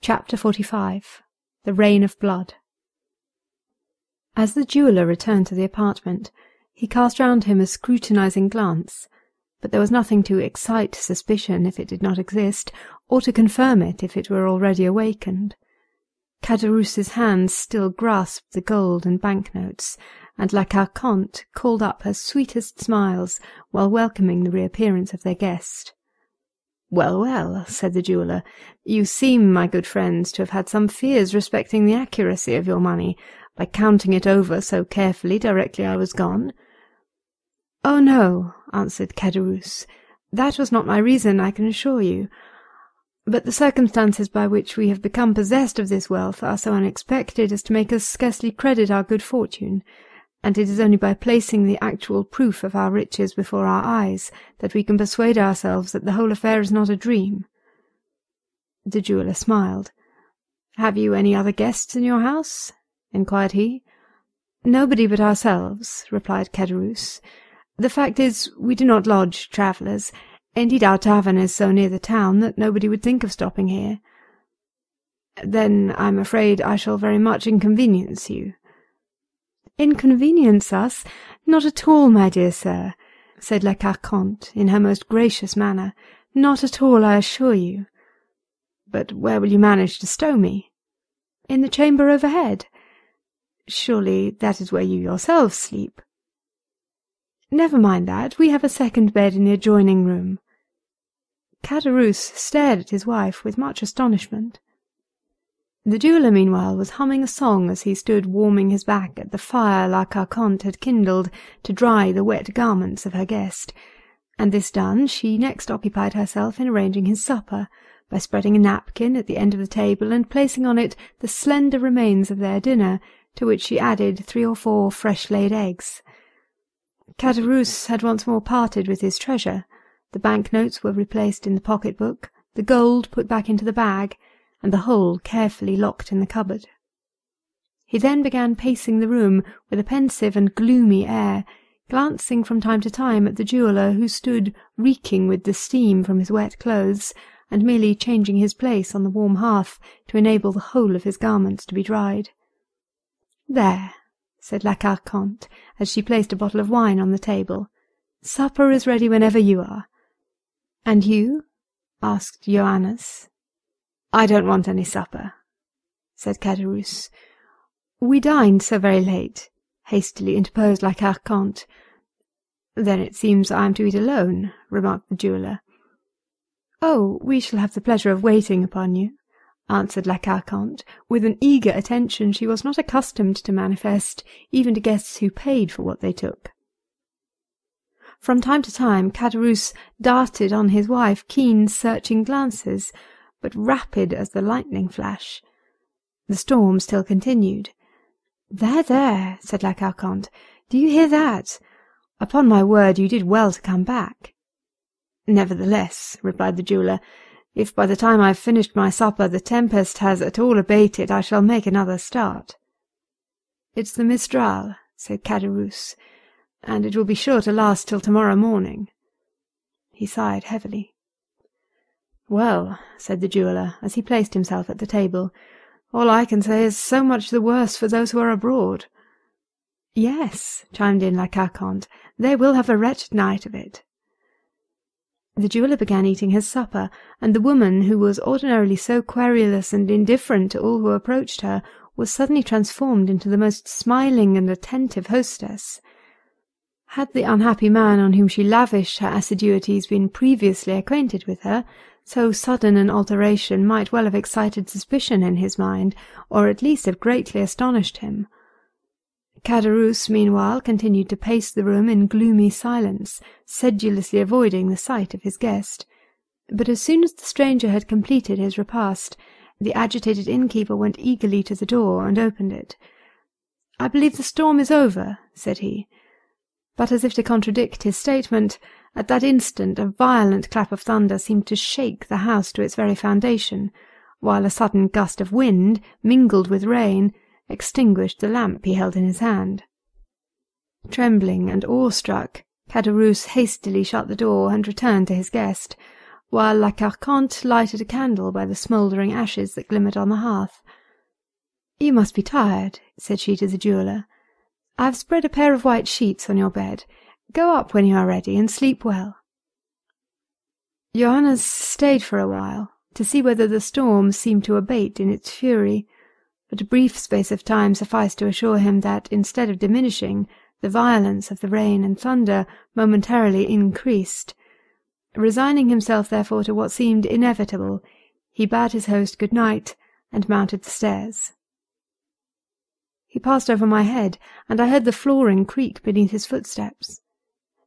Chapter 45. The Rain of Blood. As the jeweller returned to the apartment, he cast round him a scrutinising glance, but there was nothing to excite suspicion if it did not exist, or to confirm it if it were already awakened. Caderousse's hands still grasped the gold and banknotes, and La Carconte called up her sweetest smiles while welcoming the reappearance of their guest. "Well, well," said the jeweller, "you seem, my good friends, to have had some fears respecting the accuracy of your money, by counting it over so carefully directly I was gone." "Oh, no," answered Caderousse, "that was not my reason, I can assure you. But the circumstances by which we have become possessed of this wealth are so unexpected as to make us scarcely credit our good fortune, and it is only by placing the actual proof of our riches before our eyes that we can persuade ourselves that the whole affair is not a dream." The jeweller smiled. "Have you any other guests in your house?" inquired he. "Nobody but ourselves," replied Caderousse. "The fact is, we do not lodge travellers. Indeed, our tavern is so near the town that nobody would think of stopping here." "Then I'm afraid I shall very much inconvenience you." "Inconvenience us? Not at all, my dear sir," said La Carconte in her most gracious manner. "Not at all, I assure you." "But where will you manage to stow me?" "In the chamber overhead." "Surely that is where you yourselves sleep." "Never mind that. We have a second bed in the adjoining room." Caderousse stared at his wife with much astonishment. The jeweller meanwhile was humming a song as he stood warming his back at the fire La Carconte had kindled to dry the wet garments of her guest, and this done, she next occupied herself in arranging his supper, by spreading a napkin at the end of the table and placing on it the slender remains of their dinner, to which she added 3 or 4 fresh-laid eggs. Caderousse had once more parted with his treasure. The banknotes were replaced in the pocket-book, the gold put back into the bag, and the whole carefully locked in the cupboard. He then began pacing the room with a pensive and gloomy air, glancing from time to time at the jeweller, who stood reeking with the steam from his wet clothes, and merely changing his place on the warm hearth to enable the whole of his garments to be dried. "There," said La Carconte, as she placed a bottle of wine on the table. "Supper is ready whenever you are." "And you?" asked Johannes. "I don't want any supper," said Caderousse. "We dined so very late," hastily interposed La Carconte. "Then it seems I am to eat alone," remarked the jeweller. "Oh, we shall have the pleasure of waiting upon you," answered La Carconte, with an eager attention she was not accustomed to manifest, even to guests who paid for what they took. From time to time Caderousse darted on his wife keen, searching glances, but rapid as the lightning flash. The storm still continued. "There, there," said La Carconte, "do you hear that? Upon my word, you did well to come back." "Nevertheless," replied the jeweller, "if by the time I have finished my supper the tempest has at all abated, I shall make another start." "It's the Mistral," said Caderousse, "and it will be sure to last till tomorrow morning." He sighed heavily. "Well," said the jeweller, as he placed himself at the table, "all I can say is so much the worse for those who are abroad." "Yes," chimed in La Carconte, "they will have a wretched night of it." The jeweller began eating his supper, and the woman, who was ordinarily so querulous and indifferent to all who approached her, was suddenly transformed into the most smiling and attentive hostess. Had the unhappy man on whom she lavished her assiduities been previously acquainted with her, so sudden an alteration might well have excited suspicion in his mind, or at least have greatly astonished him. Caderousse, meanwhile, continued to pace the room in gloomy silence, sedulously avoiding the sight of his guest. But as soon as the stranger had completed his repast, the agitated innkeeper went eagerly to the door and opened it. "I believe the storm is over," said he. But as if to contradict his statement, at that instant a violent clap of thunder seemed to shake the house to its very foundation, while a sudden gust of wind, mingled with rain, extinguished the lamp he held in his hand. Trembling and awe-struck, Caderousse hastily shut the door and returned to his guest, while La Carconte lighted a candle by the smouldering ashes that glimmered on the hearth. "You must be tired," said she to the jeweller. "I have spread a pair of white sheets on your bed. Go up when you are ready, and sleep well." Johannes stayed for a while, to see whether the storm seemed to abate in its fury, but a brief space of time sufficed to assure him that, instead of diminishing, the violence of the rain and thunder momentarily increased. Resigning himself, therefore, to what seemed inevitable, he bade his host good night and mounted the stairs. He passed over my head, and I heard the flooring creak beneath his footsteps.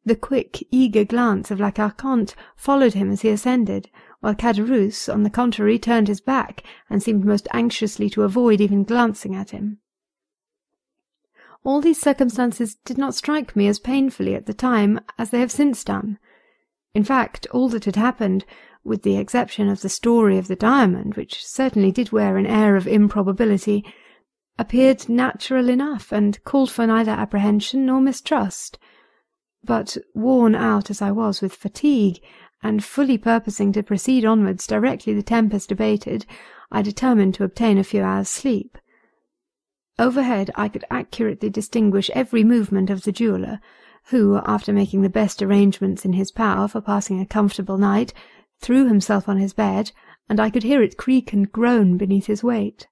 The quick, eager glance of La Carconte followed him as he ascended, while Caderousse, on the contrary, turned his back, and seemed most anxiously to avoid even glancing at him. All these circumstances did not strike me as painfully at the time as they have since done. In fact, all that had happened, with the exception of the story of the diamond, which certainly did wear an air of improbability, appeared natural enough, and called for neither apprehension nor mistrust. But, worn out as I was with fatigue, and fully purposing to proceed onwards directly the tempest abated, I determined to obtain a few hours' sleep. Overhead I could accurately distinguish every movement of the jeweller, who, after making the best arrangements in his power for passing a comfortable night, threw himself on his bed, and I could hear it creak and groan beneath his weight.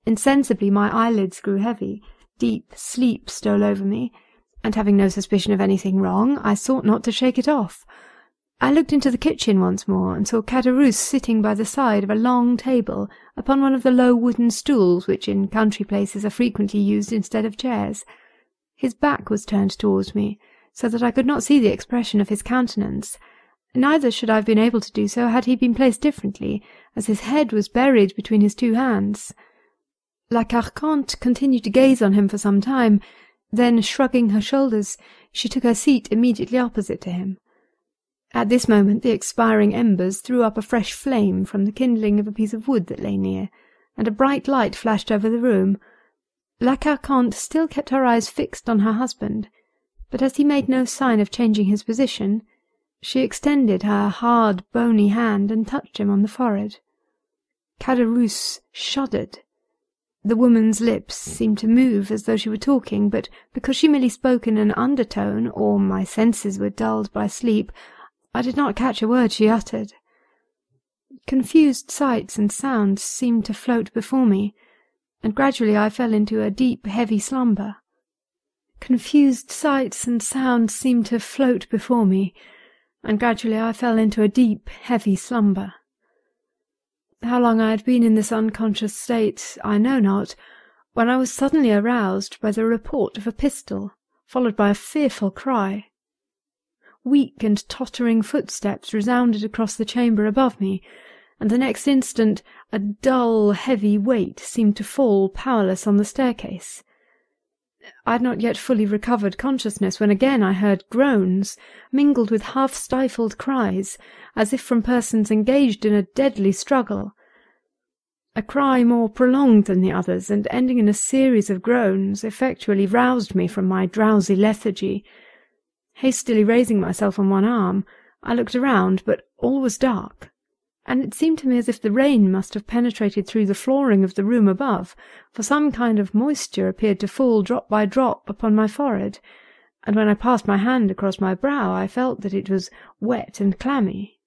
Insensibly my eyelids grew heavy, deep sleep stole over me, and having no suspicion of anything wrong, I sought not to shake it off. I looked into the kitchen once more, and saw Caderousse sitting by the side of a long table upon one of the low wooden stools which in country places are frequently used instead of chairs. His back was turned towards me, so that I could not see the expression of his countenance. Neither should I have been able to do so had he been placed differently, as his head was buried between his two hands. La Carconte continued to gaze on him for some time, then, shrugging her shoulders, she took her seat immediately opposite to him. At this moment the expiring embers threw up a fresh flame from the kindling of a piece of wood that lay near, and a bright light flashed over the room. La Carconte still kept her eyes fixed on her husband, but as he made no sign of changing his position, she extended her hard, bony hand and touched him on the forehead. Caderousse shuddered. The woman's lips seemed to move as though she were talking, but because she merely spoke in an undertone, or my senses were dulled by sleep, I did not catch a word she uttered. Confused sights and sounds seemed to float before me, and gradually I fell into a deep, heavy slumber. Confused sights and sounds seemed to float before me, and gradually I fell into a deep, heavy slumber. How long I had been in this unconscious state I know not, when I was suddenly aroused by the report of a pistol, followed by a fearful cry. Weak and tottering footsteps resounded across the chamber above me, and the next instant a dull, heavy weight seemed to fall powerless on the staircase. I had not yet fully recovered consciousness when again I heard groans, mingled with half-stifled cries, as if from persons engaged in a deadly struggle. A cry more prolonged than the others, and ending in a series of groans, effectually roused me from my drowsy lethargy. Hastily raising myself on one arm, I looked around, but all was dark, and it seemed to me as if the rain must have penetrated through the flooring of the room above, for some kind of moisture appeared to fall drop by drop upon my forehead, and when I passed my hand across my brow I felt that it was wet and clammy.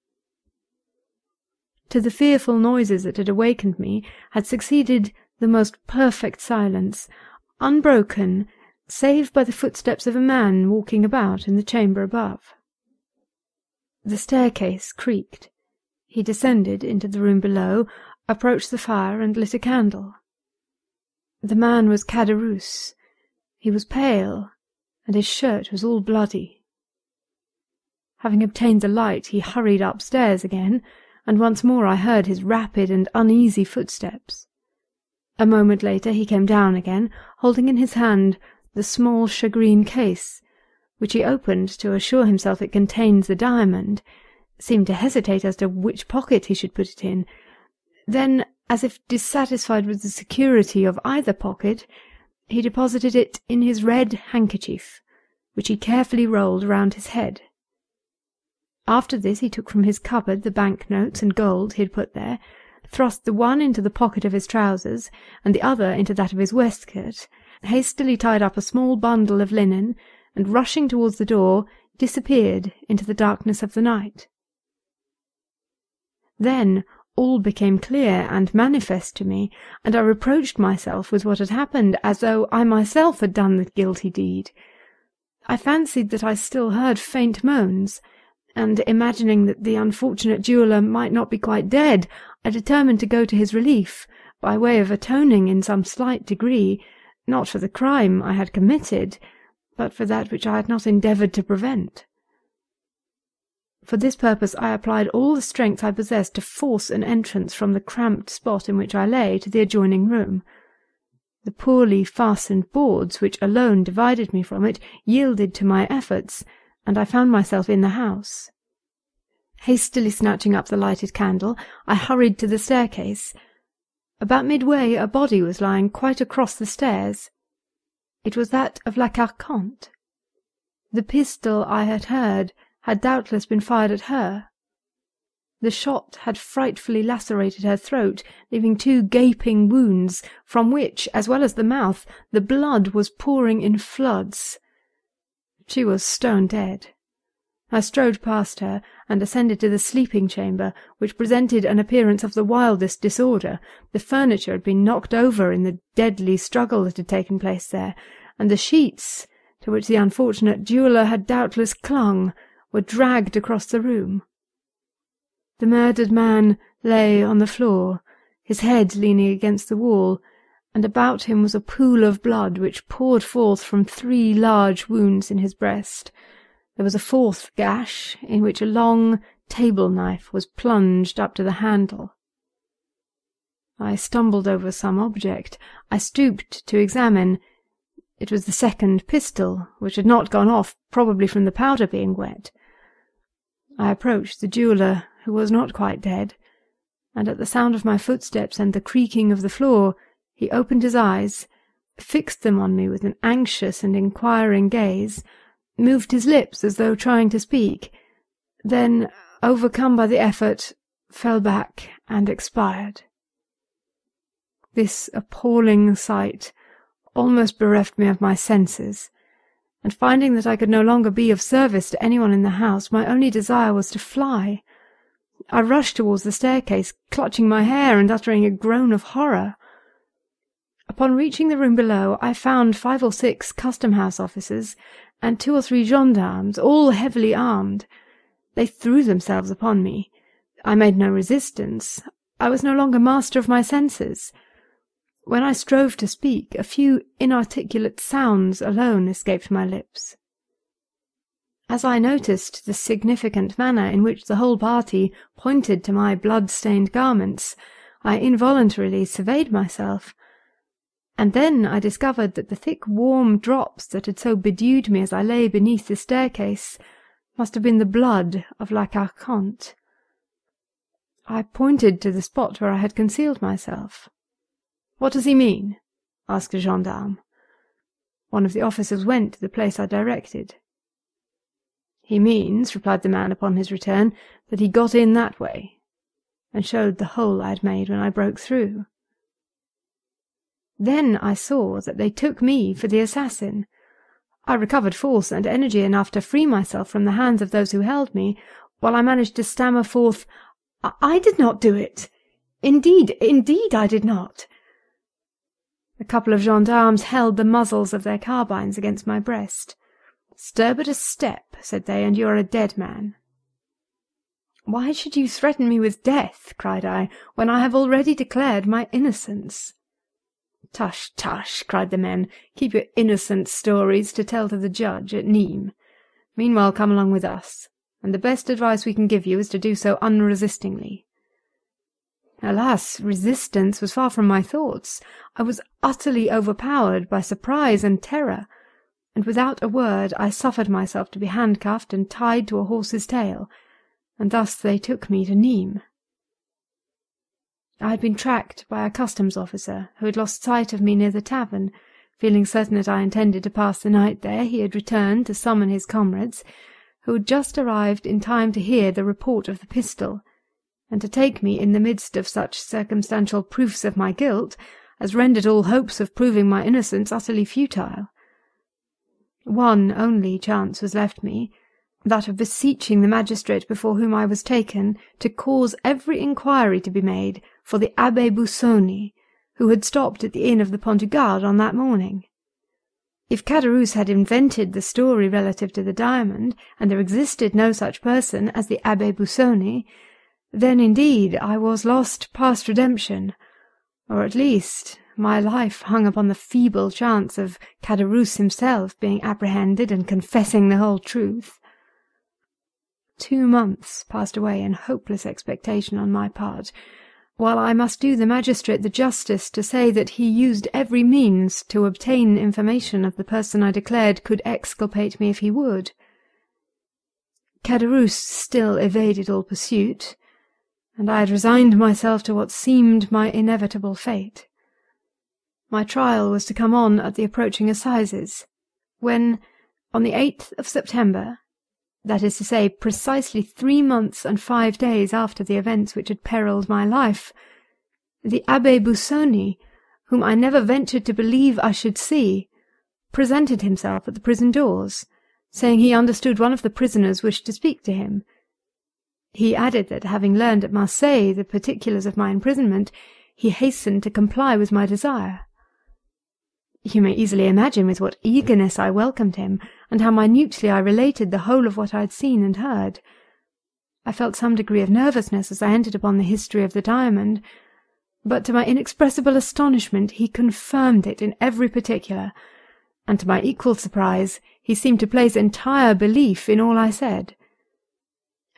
To the fearful noises that had awakened me had succeeded the most perfect silence, unbroken save by the footsteps of a man walking about in the chamber above. The staircase creaked. He descended into the room below, approached the fire, and lit a candle. The man was Caderousse. He was pale, and his shirt was all bloody. Having obtained the light, he hurried upstairs again, and once more I heard his rapid and uneasy footsteps. A moment later he came down again, holding in his hand the small shagreen case, which he opened to assure himself it contained the diamond, seemed to hesitate as to which pocket he should put it in. Then, as if dissatisfied with the security of either pocket, he deposited it in his red handkerchief, which he carefully rolled round his head. After this he took from his cupboard the bank-notes and gold he had put there, thrust the one into the pocket of his trousers, and the other into that of his waistcoat, hastily tied up a small bundle of linen, and rushing towards the door, disappeared into the darkness of the night. Then all became clear and manifest to me, and I reproached myself with what had happened, as though I myself had done the guilty deed. I fancied that I still heard faint moans, and, imagining that the unfortunate jeweller might not be quite dead, I determined to go to his relief, by way of atoning in some slight degree, not for the crime I had committed, but for that which I had not endeavoured to prevent. For this purpose I applied all the strength I possessed to force an entrance from the cramped spot in which I lay to the adjoining room. The poorly fastened boards, which alone divided me from it, yielded to my efforts, and I found myself in the house. Hastily snatching up the lighted candle, I hurried to the staircase. About midway a body was lying quite across the stairs. It was that of la Carconte. The pistol I had heard had doubtless been fired at her. The shot had frightfully lacerated her throat, leaving 2 gaping wounds, from which, as well as the mouth, the blood was pouring in floods. She was stone dead. I strode past her, and ascended to the sleeping-chamber, which presented an appearance of the wildest disorder. The furniture had been knocked over in the deadly struggle that had taken place there, and the sheets, to which the unfortunate jeweller had doubtless clung, were dragged across the room. The murdered man lay on the floor, his head leaning against the wall, and about him was a pool of blood which poured forth from 3 large wounds in his breast. There was a 4th gash, in which a long table-knife was plunged up to the handle. I stumbled over some object. I stooped to examine. It was the 2nd pistol, which had not gone off, probably from the powder being wet. I approached the jeweller, who was not quite dead, and at the sound of my footsteps and the creaking of the floor, he opened his eyes, fixed them on me with an anxious and inquiring gaze, moved his lips as though trying to speak, then, overcome by the effort, fell back and expired. This appalling sight almost bereft me of my senses, and finding that I could no longer be of service to anyone in the house, my only desire was to fly. I rushed towards the staircase, clutching my hair and uttering a groan of horror. Upon reaching the room below, I found 5 or 6 custom-house officers and 2 or 3 gendarmes, all heavily armed. They threw themselves upon me. I made no resistance. I was no longer master of my senses. When I strove to speak, a few inarticulate sounds alone escaped my lips. As I noticed the significant manner in which the whole party pointed to my blood-stained garments, I involuntarily surveyed myself, and then I discovered that the thick warm drops that had so bedewed me as I lay beneath the staircase must have been the blood of la Carconte. I pointed to the spot where I had concealed myself. "What does he mean?" asked a gendarme. One of the officers went to the place I directed. "He means," replied the man upon his return, "that he got in that way," and showed the hole I had made when I broke through. Then I saw that they took me for the assassin. I recovered force and energy enough to free myself from the hands of those who held me, while I managed to stammer forth, "I did not do it. Indeed, I did not." A couple of gendarmes held the muzzles of their carbines against my breast. "Stir but a step," said they, "and you are a dead man." "Why should you threaten me with death," cried I, "when I have already declared my innocence?" "Tush, tush," cried the men, "keep your innocent stories to tell to the judge at Nîmes. Meanwhile come along with us, and the best advice we can give you is to do so unresistingly." Alas, resistance was far from my thoughts. I was utterly overpowered by surprise and terror, and without a word I suffered myself to be handcuffed and tied to a horse's tail, and thus they took me to Nîmes. I had been tracked by a customs officer who had lost sight of me near the tavern. Feeling certain that I intended to pass the night there, he had returned to summon his comrades, who had just arrived in time to hear the report of the pistol, and to take me in the midst of such circumstantial proofs of my guilt as rendered all hopes of proving my innocence utterly futile. One only chance was left me, that of beseeching the magistrate before whom I was taken to cause every inquiry to be made for the Abbé Busoni, who had stopped at the inn of the Pont du Gard on that morning. If Caderousse had invented the story relative to the diamond, and there existed no such person as the Abbé Busoni, then indeed I was lost past redemption, or at least my life hung upon the feeble chance of Caderousse himself being apprehended and confessing the whole truth. 2 months passed away in hopeless expectation on my part, while I must do the magistrate the justice to say that he used every means to obtain information of the person I declared could exculpate me if he would. Caderousse still evaded all pursuit, and I had resigned myself to what seemed my inevitable fate. My trial was to come on at the approaching assizes, when, on the 8th of September, that is to say, precisely 3 months and 5 days after the events which had perilled my life, the Abbé Busoni, whom I never ventured to believe I should see, presented himself at the prison doors, saying he understood one of the prisoners wished to speak to him. He added that, having learned at Marseilles the particulars of my imprisonment, he hastened to comply with my desire. You may easily imagine with what eagerness I welcomed him, and how minutely I related the whole of what I had seen and heard. I felt some degree of nervousness as I entered upon the history of the diamond, but to my inexpressible astonishment he confirmed it in every particular, and to my equal surprise he seemed to place entire belief in all I said.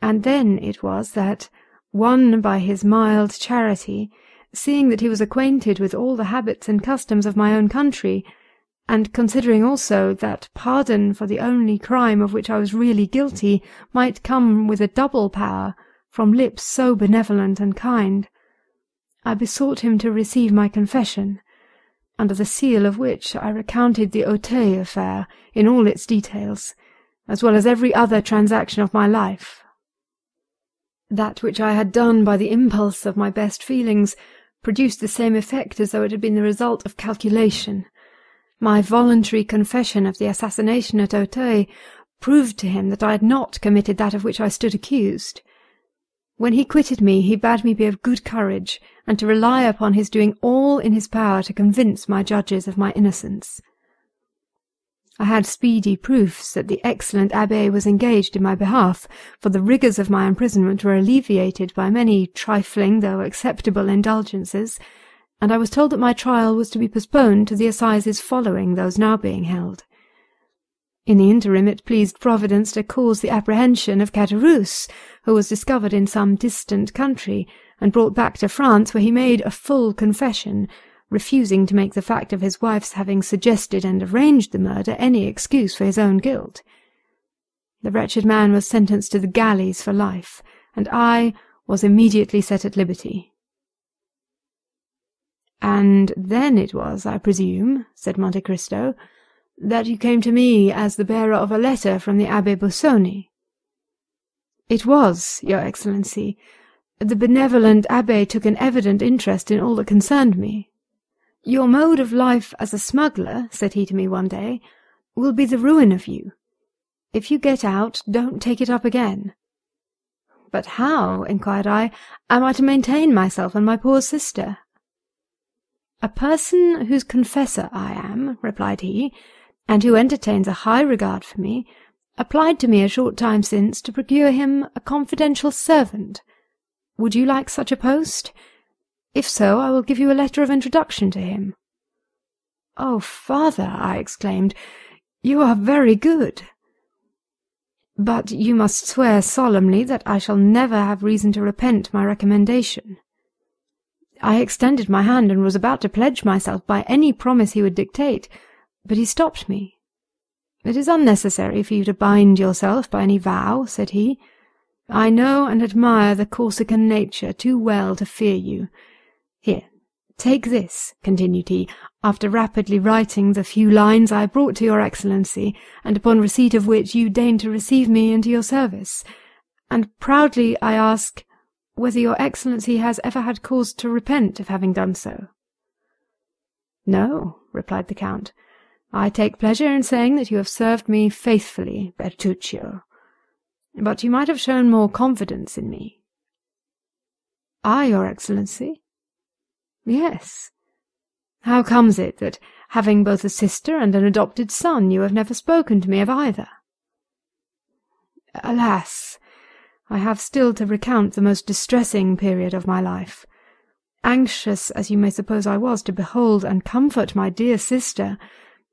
And then it was that, won by his mild charity, seeing that he was acquainted with all the habits and customs of my own country, and considering also that pardon for the only crime of which I was really guilty might come with a double power from lips so benevolent and kind, I besought him to receive my confession, under the seal of which I recounted the Auteuil affair in all its details, as well as every other transaction of my life. That which I had done by the impulse of my best feelings produced the same effect as though it had been the result of calculation. My voluntary confession of the assassination at Auteuil proved to him that I had not committed that of which I stood accused. When he quitted me, he bade me be of good courage, and to rely upon his doing all in his power to convince my judges of my innocence. I had speedy proofs that the excellent Abbé was engaged in my behalf, for the rigours of my imprisonment were alleviated by many trifling though acceptable indulgences, and I was told that my trial was to be postponed to the assizes following those now being held. In the interim it pleased Providence to cause the apprehension of Caderousse, who was discovered in some distant country, and brought back to France, where he made a full confession, refusing to make the fact of his wife's having suggested and arranged the murder any excuse for his own guilt. The wretched man was sentenced to the galleys for life, and I was immediately set at liberty. "And then it was, I presume," said Monte Cristo, "that you came to me as the bearer of a letter from the Abbé Busoni." "It was, your Excellency. The benevolent Abbé took an evident interest in all that concerned me. 'Your mode of life as a smuggler,' said he to me one day, 'will be the ruin of you. If you get out, don't take it up again.' 'But how,' inquired I, 'am I to maintain myself and my poor sister?' 'A person whose confessor I am,' replied he, 'and who entertains a high regard for me, applied to me a short time since to procure him a confidential servant. Would you like such a post? If so, I will give you a letter of introduction to him.' 'Oh, father,' I exclaimed, 'you are very good.' 'But you must swear solemnly that I shall never have reason to repent my recommendation.' I extended my hand and was about to pledge myself by any promise he would dictate, but he stopped me. 'It is unnecessary for you to bind yourself by any vow,' said he. 'I know and admire the Corsican nature too well to fear you. Here, Take this," continued he, after rapidly writing the few lines I brought to your Excellency, and upon receipt of which you deign to receive me into your service, and proudly I ask whether your Excellency has ever had cause to repent of having done so." "No," replied the Count. "I take pleasure in saying that you have served me faithfully, Bertuccio. But you might have shown more confidence in me." "I, your Excellency?" "Yes. How comes it that, having both a sister and an adopted son, you have never spoken to me of either?" "Alas! I have still to recount the most distressing period of my life. Anxious as you may suppose I was to behold and comfort my dear sister,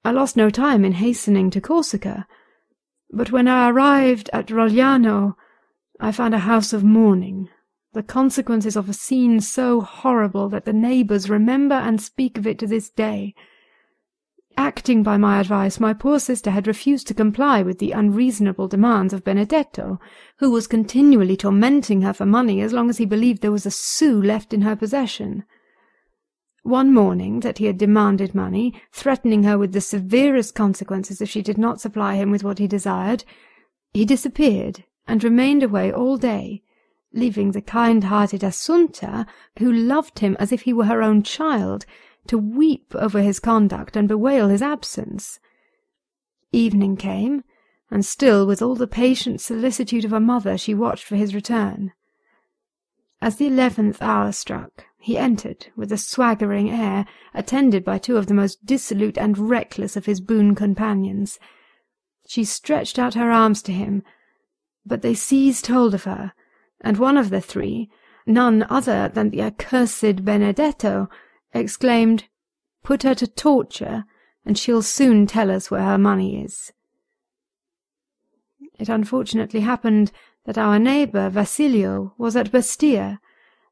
I lost no time in hastening to Corsica, but when I arrived at Rogliano I found a house of mourning, the consequences of a scene so horrible that the neighbours remember and speak of it to this day. Acting by my advice, my poor sister had refused to comply with the unreasonable demands of Benedetto, who was continually tormenting her for money as long as he believed there was a sou left in her possession. One morning that he had demanded money, threatening her with the severest consequences if she did not supply him with what he desired, he disappeared and remained away all day, leaving the kind-hearted Assunta, who loved him as if he were her own child, to weep over his conduct and bewail his absence. Evening came, and still with all the patient solicitude of a mother she watched for his return. As the 11th hour struck, he entered with a swaggering air, attended by two of the most dissolute and reckless of his boon companions. She stretched out her arms to him, but they seized hold of her, and one of the three, none other than the accursed Benedetto, exclaimed, "Put her to torture, and she'll soon tell us where her money is." It unfortunately happened that our neighbour Vasilio was at Bastia,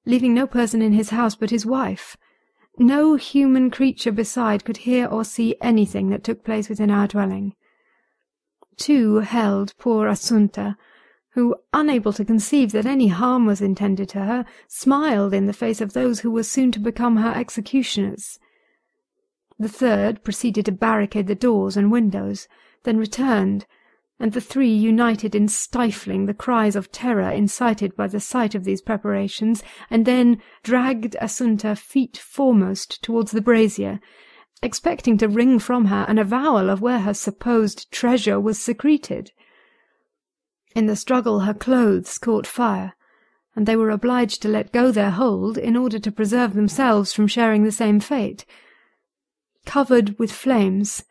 leaving no person in his house but his wife. No human creature beside could hear or see anything that took place within our dwelling. Two held poor Assunta, who, unable to conceive that any harm was intended to her, smiled in the face of those who were soon to become her executioners. The third proceeded to barricade the doors and windows, then returned, and the three united in stifling the cries of terror incited by the sight of these preparations, and then dragged Assunta feet foremost towards the brazier, expecting to wring from her an avowal of where her supposed treasure was secreted. In the struggle her clothes caught fire, and they were obliged to let go their hold in order to preserve themselves from sharing the same fate. Covered with flames,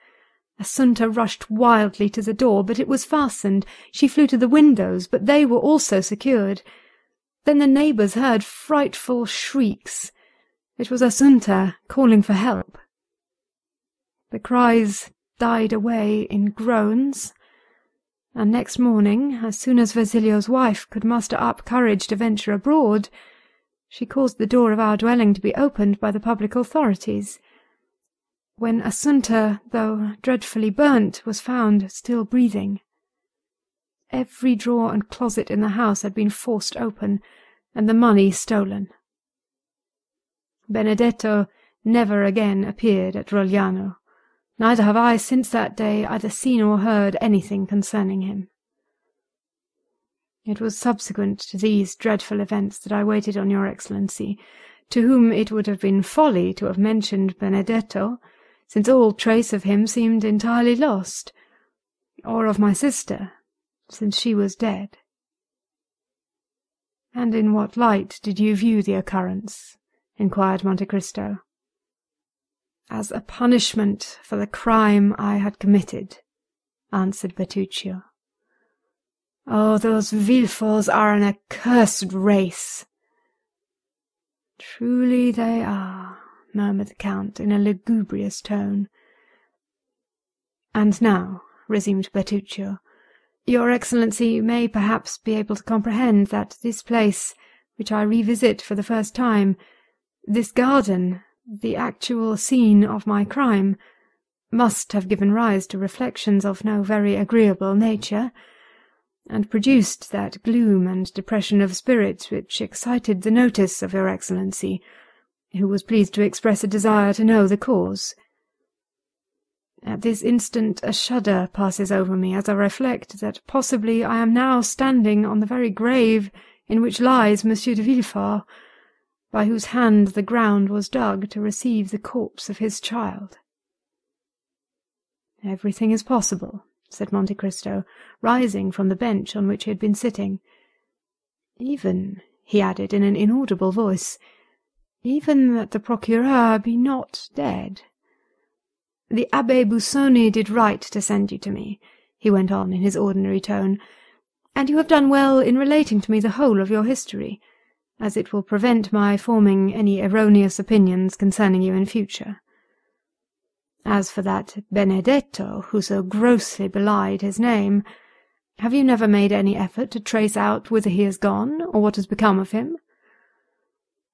Assunta rushed wildly to the door, but it was fastened. She flew to the windows, but they were also secured. Then the neighbours heard frightful shrieks. It was Assunta calling for help. The cries died away in groans, and next morning, as soon as Vasilio's wife could muster up courage to venture abroad, she caused the door of our dwelling to be opened by the public authorities. When Assunta, though dreadfully burnt, was found still breathing. Every drawer and closet in the house had been forced open, and the money stolen. Benedetto never again appeared at Rogliano. Neither have I since that day either seen or heard anything concerning him. It was subsequent to these dreadful events that I waited on your Excellency, to whom it would have been folly to have mentioned Benedetto, since all trace of him seemed entirely lost, or of my sister, since she was dead. And in what light did you view the occurrence? Inquired Monte Cristo. As a punishment for the crime I had committed, answered Bertuccio. Oh, those Villeforts are an accursed race. Truly they are, murmured the Count in a lugubrious tone. And now, resumed Bertuccio, your Excellency may perhaps be able to comprehend that this place, which I revisit for the first time, this garden, the actual scene of my crime, must have given rise to reflections of no very agreeable nature, and produced that gloom and depression of spirits which excited the notice of your Excellency, who was pleased to express a desire to know the cause. At this instant a shudder passes over me as I reflect that possibly I am now standing on the very grave in which lies Monsieur de Villefort, by whose hand the ground was dug to receive the corpse of his child. "Everything is possible," said Monte Cristo, rising from the bench on which he had been sitting. "Even," he added in an inaudible voice, "even that the procureur be not dead. The Abbé Busoni did right to send you to me," he went on in his ordinary tone, "and you have done well in relating to me the whole of your history, as it will prevent my forming any erroneous opinions concerning you in future. As for that Benedetto, who so grossly belied his name, have you never made any effort to trace out whither he has gone, or what has become of him?"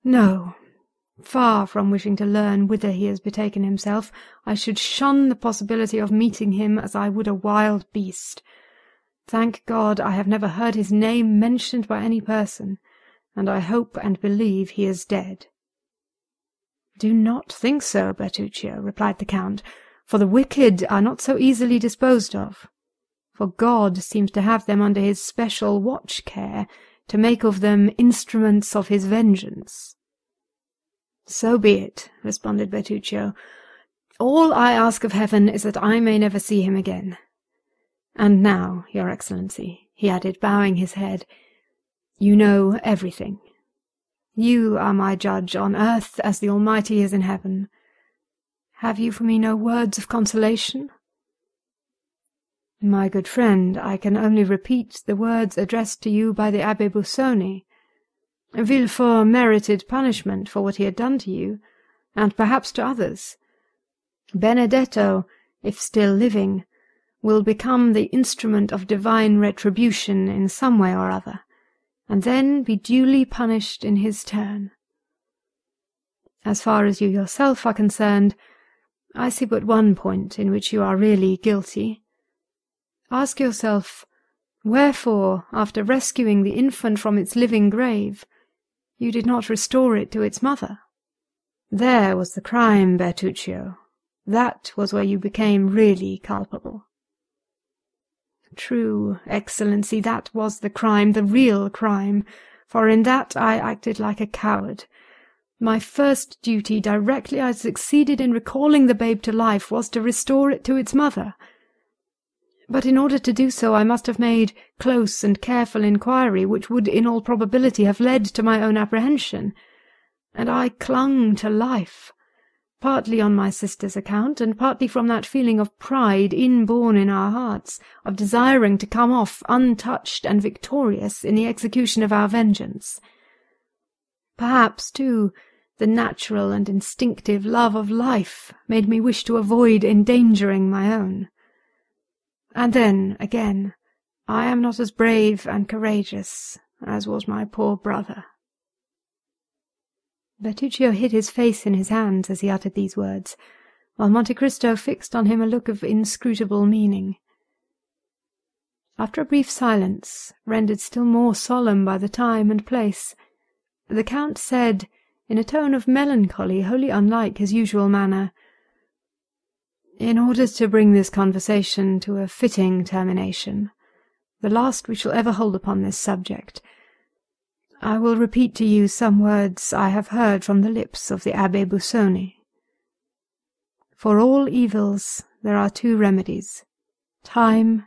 "No. Far from wishing to learn whither he has betaken himself, I should shun the possibility of meeting him as I would a wild beast. Thank God, I have never heard his name mentioned by any person, and I hope and believe he is dead." "Do not think so, Bertuccio," replied the Count, "for the wicked are not so easily disposed of, for God seems to have them under his special watch-care, to make of them instruments of his vengeance." "So be it," responded Bertuccio. "All I ask of heaven is that I may never see him again. And now, your Excellency," he added, bowing his head, "you know everything. You are my judge on earth as the Almighty is in heaven. Have you for me no words of consolation?" "My good friend, I can only repeat the words addressed to you by the Abbé Busoni. Villefort merited punishment for what he had done to you, and perhaps to others. Benedetto, if still living, will become the instrument of divine retribution in some way or other, and then be duly punished in his turn. As far as you yourself are concerned, I see but one point in which you are really guilty. Ask yourself, wherefore, after rescuing the infant from its living grave, you did not restore it to its mother? There was the crime, Bertuccio. That was where you became really culpable." "True, Excellency, that was the crime, the real crime, for in that I acted like a coward. My first duty, directly I succeeded in recalling the babe to life, was to restore it to its mother. But in order to do so I must have made close and careful inquiry, which would in all probability have led to my own apprehension, and I clung to life, partly on my sister's account, and partly from that feeling of pride inborn in our hearts, of desiring to come off untouched and victorious in the execution of our vengeance. Perhaps, too, the natural and instinctive love of life made me wish to avoid endangering my own. And then, again, I am not as brave and courageous as was my poor brother." Bertuccio hid his face in his hands as he uttered these words, while Monte Cristo fixed on him a look of inscrutable meaning. After a brief silence, rendered still more solemn by the time and place, the Count said, in a tone of melancholy wholly unlike his usual manner, "In order to bring this conversation to a fitting termination, the last we shall ever hold upon this subject, I will repeat to you some words I have heard from the lips of the Abbé Busoni. For all evils there are two remedies, time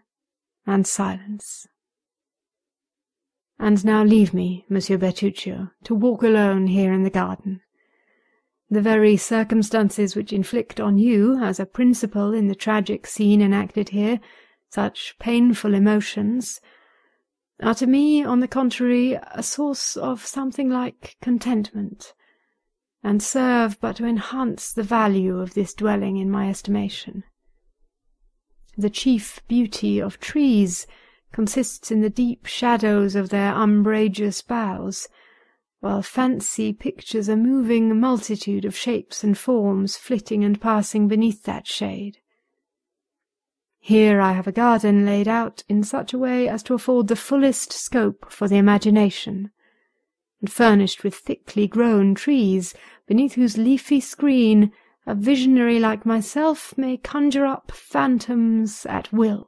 and silence. And now leave me, Monsieur Bertuccio, to walk alone here in the garden. The very circumstances which inflict on you, as a principal in the tragic scene enacted here, such painful emotions, are to me, on the contrary, a source of something like contentment, and serve but to enhance the value of this dwelling in my estimation. The chief beauty of trees consists in the deep shadows of their umbrageous boughs, while fancy pictures a moving multitude of shapes and forms flitting and passing beneath that shade. Here I have a garden laid out in such a way as to afford the fullest scope for the imagination, and furnished with thickly grown trees, beneath whose leafy screen a visionary like myself may conjure up phantoms at will.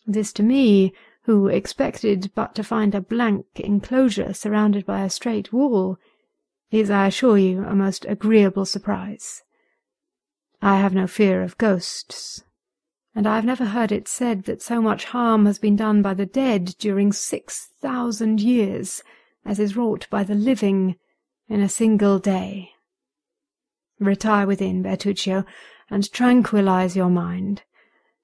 This to me, who expected but to find a blank enclosure surrounded by a straight wall, is, I assure you, a most agreeable surprise. I have no fear of ghosts, and I have never heard it said that so much harm has been done by the dead during 6,000 years as is wrought by the living in a single day. Retire within, Bertuccio, and tranquillize your mind.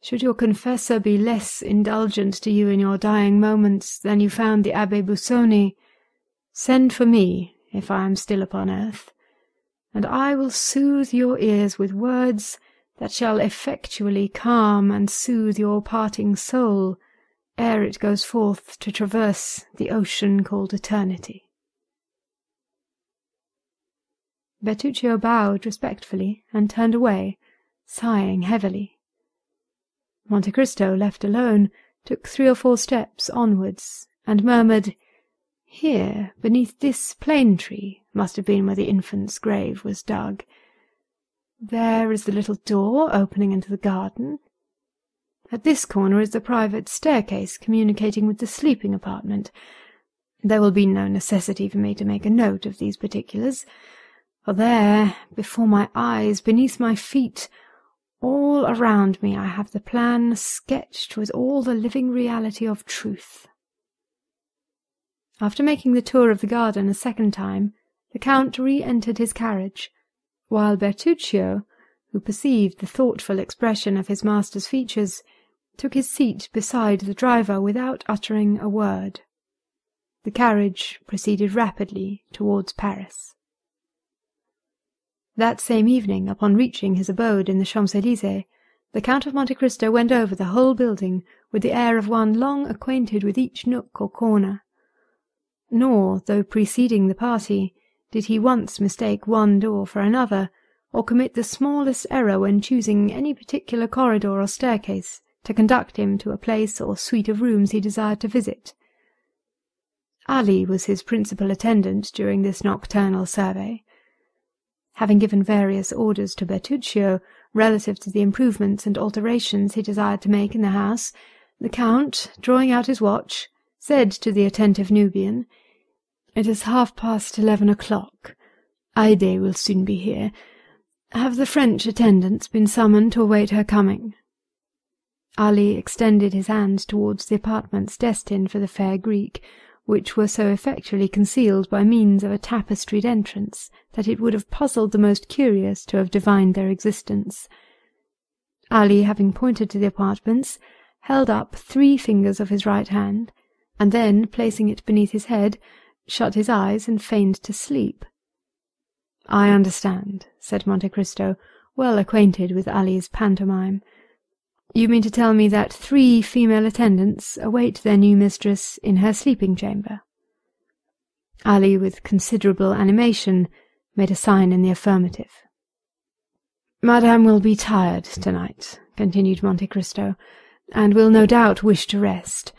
Should your confessor be less indulgent to you in your dying moments than you found the Abbé Busoni, send for me, if I am still upon earth, and I will soothe your ears with words that shall effectually calm and soothe your parting soul ere it goes forth to traverse the ocean called eternity. Bertuccio bowed respectfully and turned away, sighing heavily. Monte Cristo, left alone, took 3 or 4 steps onwards, and murmured, "Here, beneath this plane tree, must have been where the infant's grave was dug. There is the little door opening into the garden. At this corner is the private staircase communicating with the sleeping apartment. There will be no necessity for me to make a note of these particulars, for there, before my eyes, beneath my feet, all around me, I have the plan sketched with all the living reality of truth." After making the tour of the garden a second time, the Count re-entered his carriage, while Bertuccio, who perceived the thoughtful expression of his master's features, took his seat beside the driver without uttering a word. The carriage proceeded rapidly towards Paris. That same evening, upon reaching his abode in the Champs-Élysées, the Count of Monte Cristo went over the whole building with the air of one long acquainted with each nook or corner. Nor, though preceding the party, did he once mistake one door for another, or commit the smallest error when choosing any particular corridor or staircase to conduct him to a place or suite of rooms he desired to visit. Ali was his principal attendant during this nocturnal survey. Having given various orders to Bertuccio relative to the improvements and alterations he desired to make in the house, the Count, drawing out his watch, said to the attentive Nubian, "It is 11:30 o'clock. Haydée will soon be here. Have the French attendants been summoned to await her coming?" Ali extended his hand towards the apartments destined for the fair Greek, which were so effectually concealed by means of a tapestried entrance that it would have puzzled the most curious to have divined their existence. Ali, having pointed to the apartments, held up 3 fingers of his right hand, and then, placing it beneath his head, shut his eyes and feigned to sleep. "I understand," said Monte Cristo, well acquainted with Ali's pantomime. "You mean to tell me that 3 female attendants await their new mistress in her sleeping chamber?" Ali, with considerable animation, made a sign in the affirmative. "Madame will be tired tonight," continued Monte Cristo, "and will no doubt wish to rest.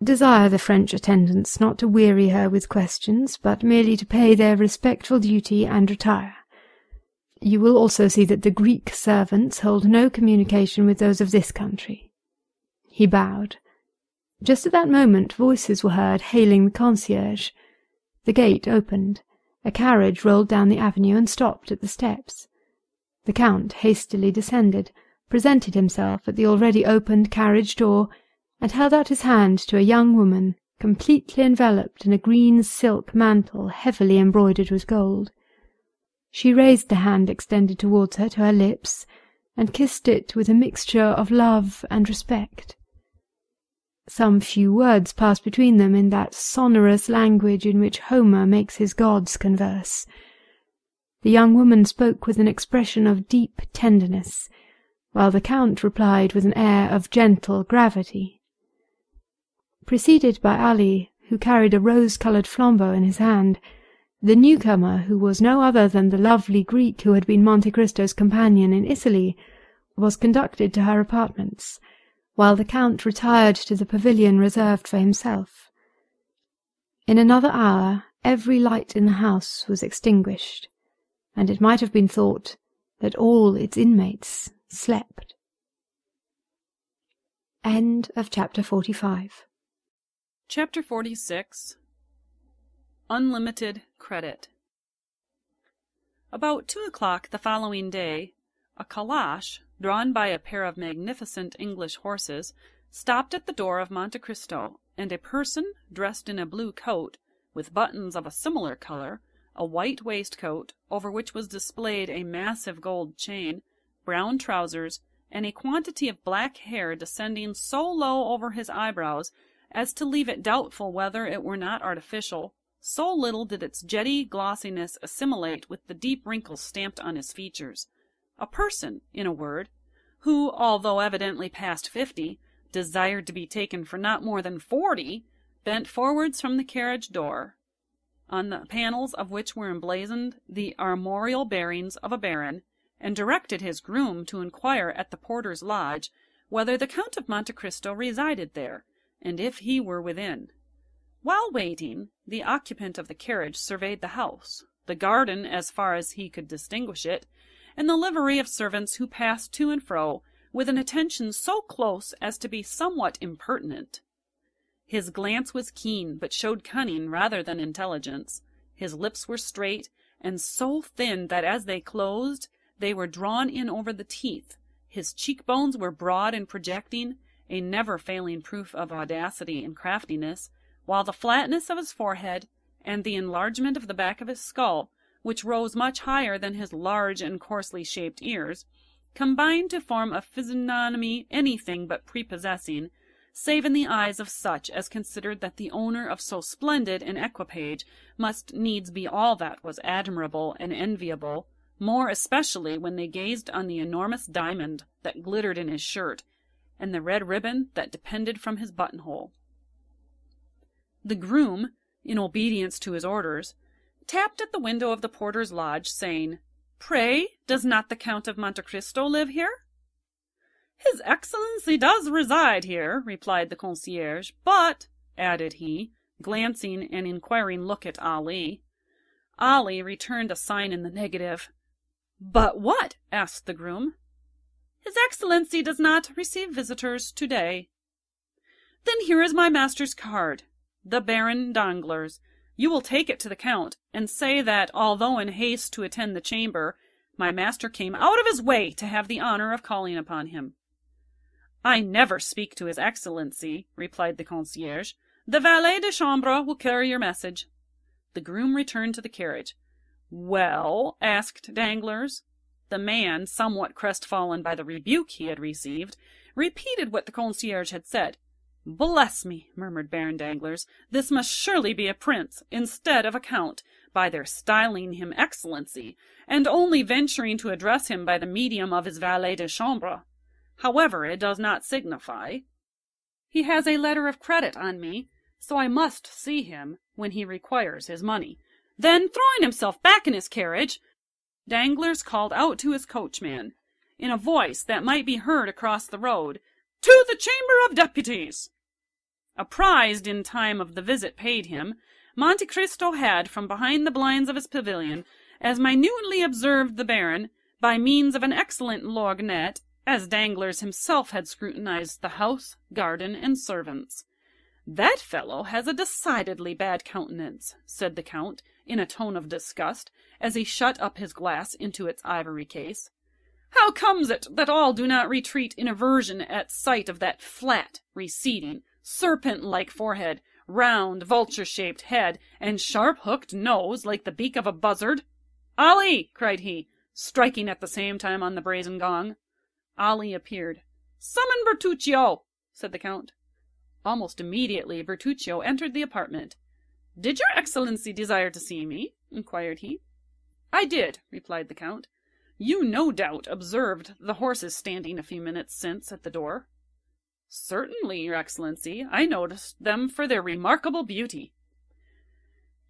Desire the French attendants not to weary her with questions, but merely to pay their respectful duty and retire. You will also see that the Greek servants hold no communication with those of this country." He bowed. Just at that moment voices were heard hailing the concierge. The gate opened. A carriage rolled down the avenue and stopped at the steps. The Count hastily descended, presented himself at the already opened carriage door, and held out his hand to a young woman, completely enveloped in a green silk mantle heavily embroidered with gold. She raised the hand extended towards her to her lips, and kissed it with a mixture of love and respect. Some few words passed between them in that sonorous language in which Homer makes his gods converse. The young woman spoke with an expression of deep tenderness, while the Count replied with an air of gentle gravity. Preceded by Ali, who carried a rose-coloured flambeau in his hand, the newcomer, who was no other than the lovely Greek who had been Monte Cristo's companion in Italy, was conducted to her apartments, while the Count retired to the pavilion reserved for himself. In another hour every light in the house was extinguished, and it might have been thought that all its inmates slept. End of chapter 45. Chapter 46. Unlimited Credit. About 2 o'clock the following day, a calash, drawn by a pair of magnificent English horses, stopped at the door of Monte Cristo, and a person dressed in a blue coat, with buttons of a similar color, a white waistcoat, over which was displayed a massive gold chain, brown trousers, and a quantity of black hair descending so low over his eyebrows as to leave it doubtful whether it were not artificial, so little did its jetty glossiness assimilate with the deep wrinkles stamped on his features. A person, in a word, who, although evidently past 50, desired to be taken for not more than 40, bent forwards from the carriage door, on the panels of which were emblazoned the armorial bearings of a baron, and directed his groom to inquire at the porter's lodge whether the Count of Monte Cristo resided there, and if he were within. While waiting, the occupant of the carriage surveyed the house, the garden as far as he could distinguish it, and the livery of servants who passed to and fro, with an attention so close as to be somewhat impertinent. His glance was keen, but showed cunning rather than intelligence. His lips were straight, and so thin that as they closed, they were drawn in over the teeth. His cheekbones were broad and projecting, a never-failing proof of audacity and craftiness, while the flatness of his forehead, and the enlargement of the back of his skull, which rose much higher than his large and coarsely shaped ears, combined to form a physiognomy anything but prepossessing, save in the eyes of such as considered that the owner of so splendid an equipage must needs be all that was admirable and enviable, more especially when they gazed on the enormous diamond that glittered in his shirt, and the red ribbon that depended from his buttonhole. The groom, in obedience to his orders, tapped at the window of the porter's lodge, saying, "Pray, does not the Count of Monte Cristo live here?" "His Excellency does reside here," replied the concierge, "but," added he, glancing an inquiring look at Ali. Ali returned a sign in the negative. "But what?" asked the groom. "His Excellency does not receive visitors today." "Then here is my master's card, the Baron Danglars. You will take it to the Count, and say that, although in haste to attend the chamber, my master came out of his way to have the honor of calling upon him." "I never speak to his Excellency," replied the concierge. "The valet de chambre will carry your message." The groom returned to the carriage. "Well?" asked Danglars. The man, somewhat crestfallen by the rebuke he had received, repeated what the concierge had said. "Bless me," murmured Baron Danglars, "this must surely be a prince, instead of a count, by their styling him Excellency, and only venturing to address him by the medium of his valet de chambre. However, it does not signify. He has a letter of credit on me, so I must see him when he requires his money." Then, throwing himself back in his carriage, Danglars called out to his coachman, in a voice that might be heard across the road, "To the Chamber of Deputies!" Apprised in time of the visit paid him, Monte Cristo had, from behind the blinds of his pavilion, as minutely observed the Baron, by means of an excellent lorgnette, as Danglars himself had scrutinized the house, garden, and servants. "That fellow has a decidedly bad countenance," said the Count, in a tone of disgust, as he shut up his glass into its ivory case. "How comes it that all do not retreat in aversion at sight of that flat, receding, serpent-like forehead, round, vulture-shaped head, and sharp-hooked nose like the beak of a buzzard? Ali!" cried he, striking at the same time on the brazen gong. Ali appeared. "Summon Bertuccio," said the Count. Almost immediately Bertuccio entered the apartment. "Did your Excellency desire to see me?" inquired he. "I did," replied the Count. "You no doubt observed the horses standing a few minutes since at the door." "Certainly, your Excellency. I noticed them for their remarkable beauty."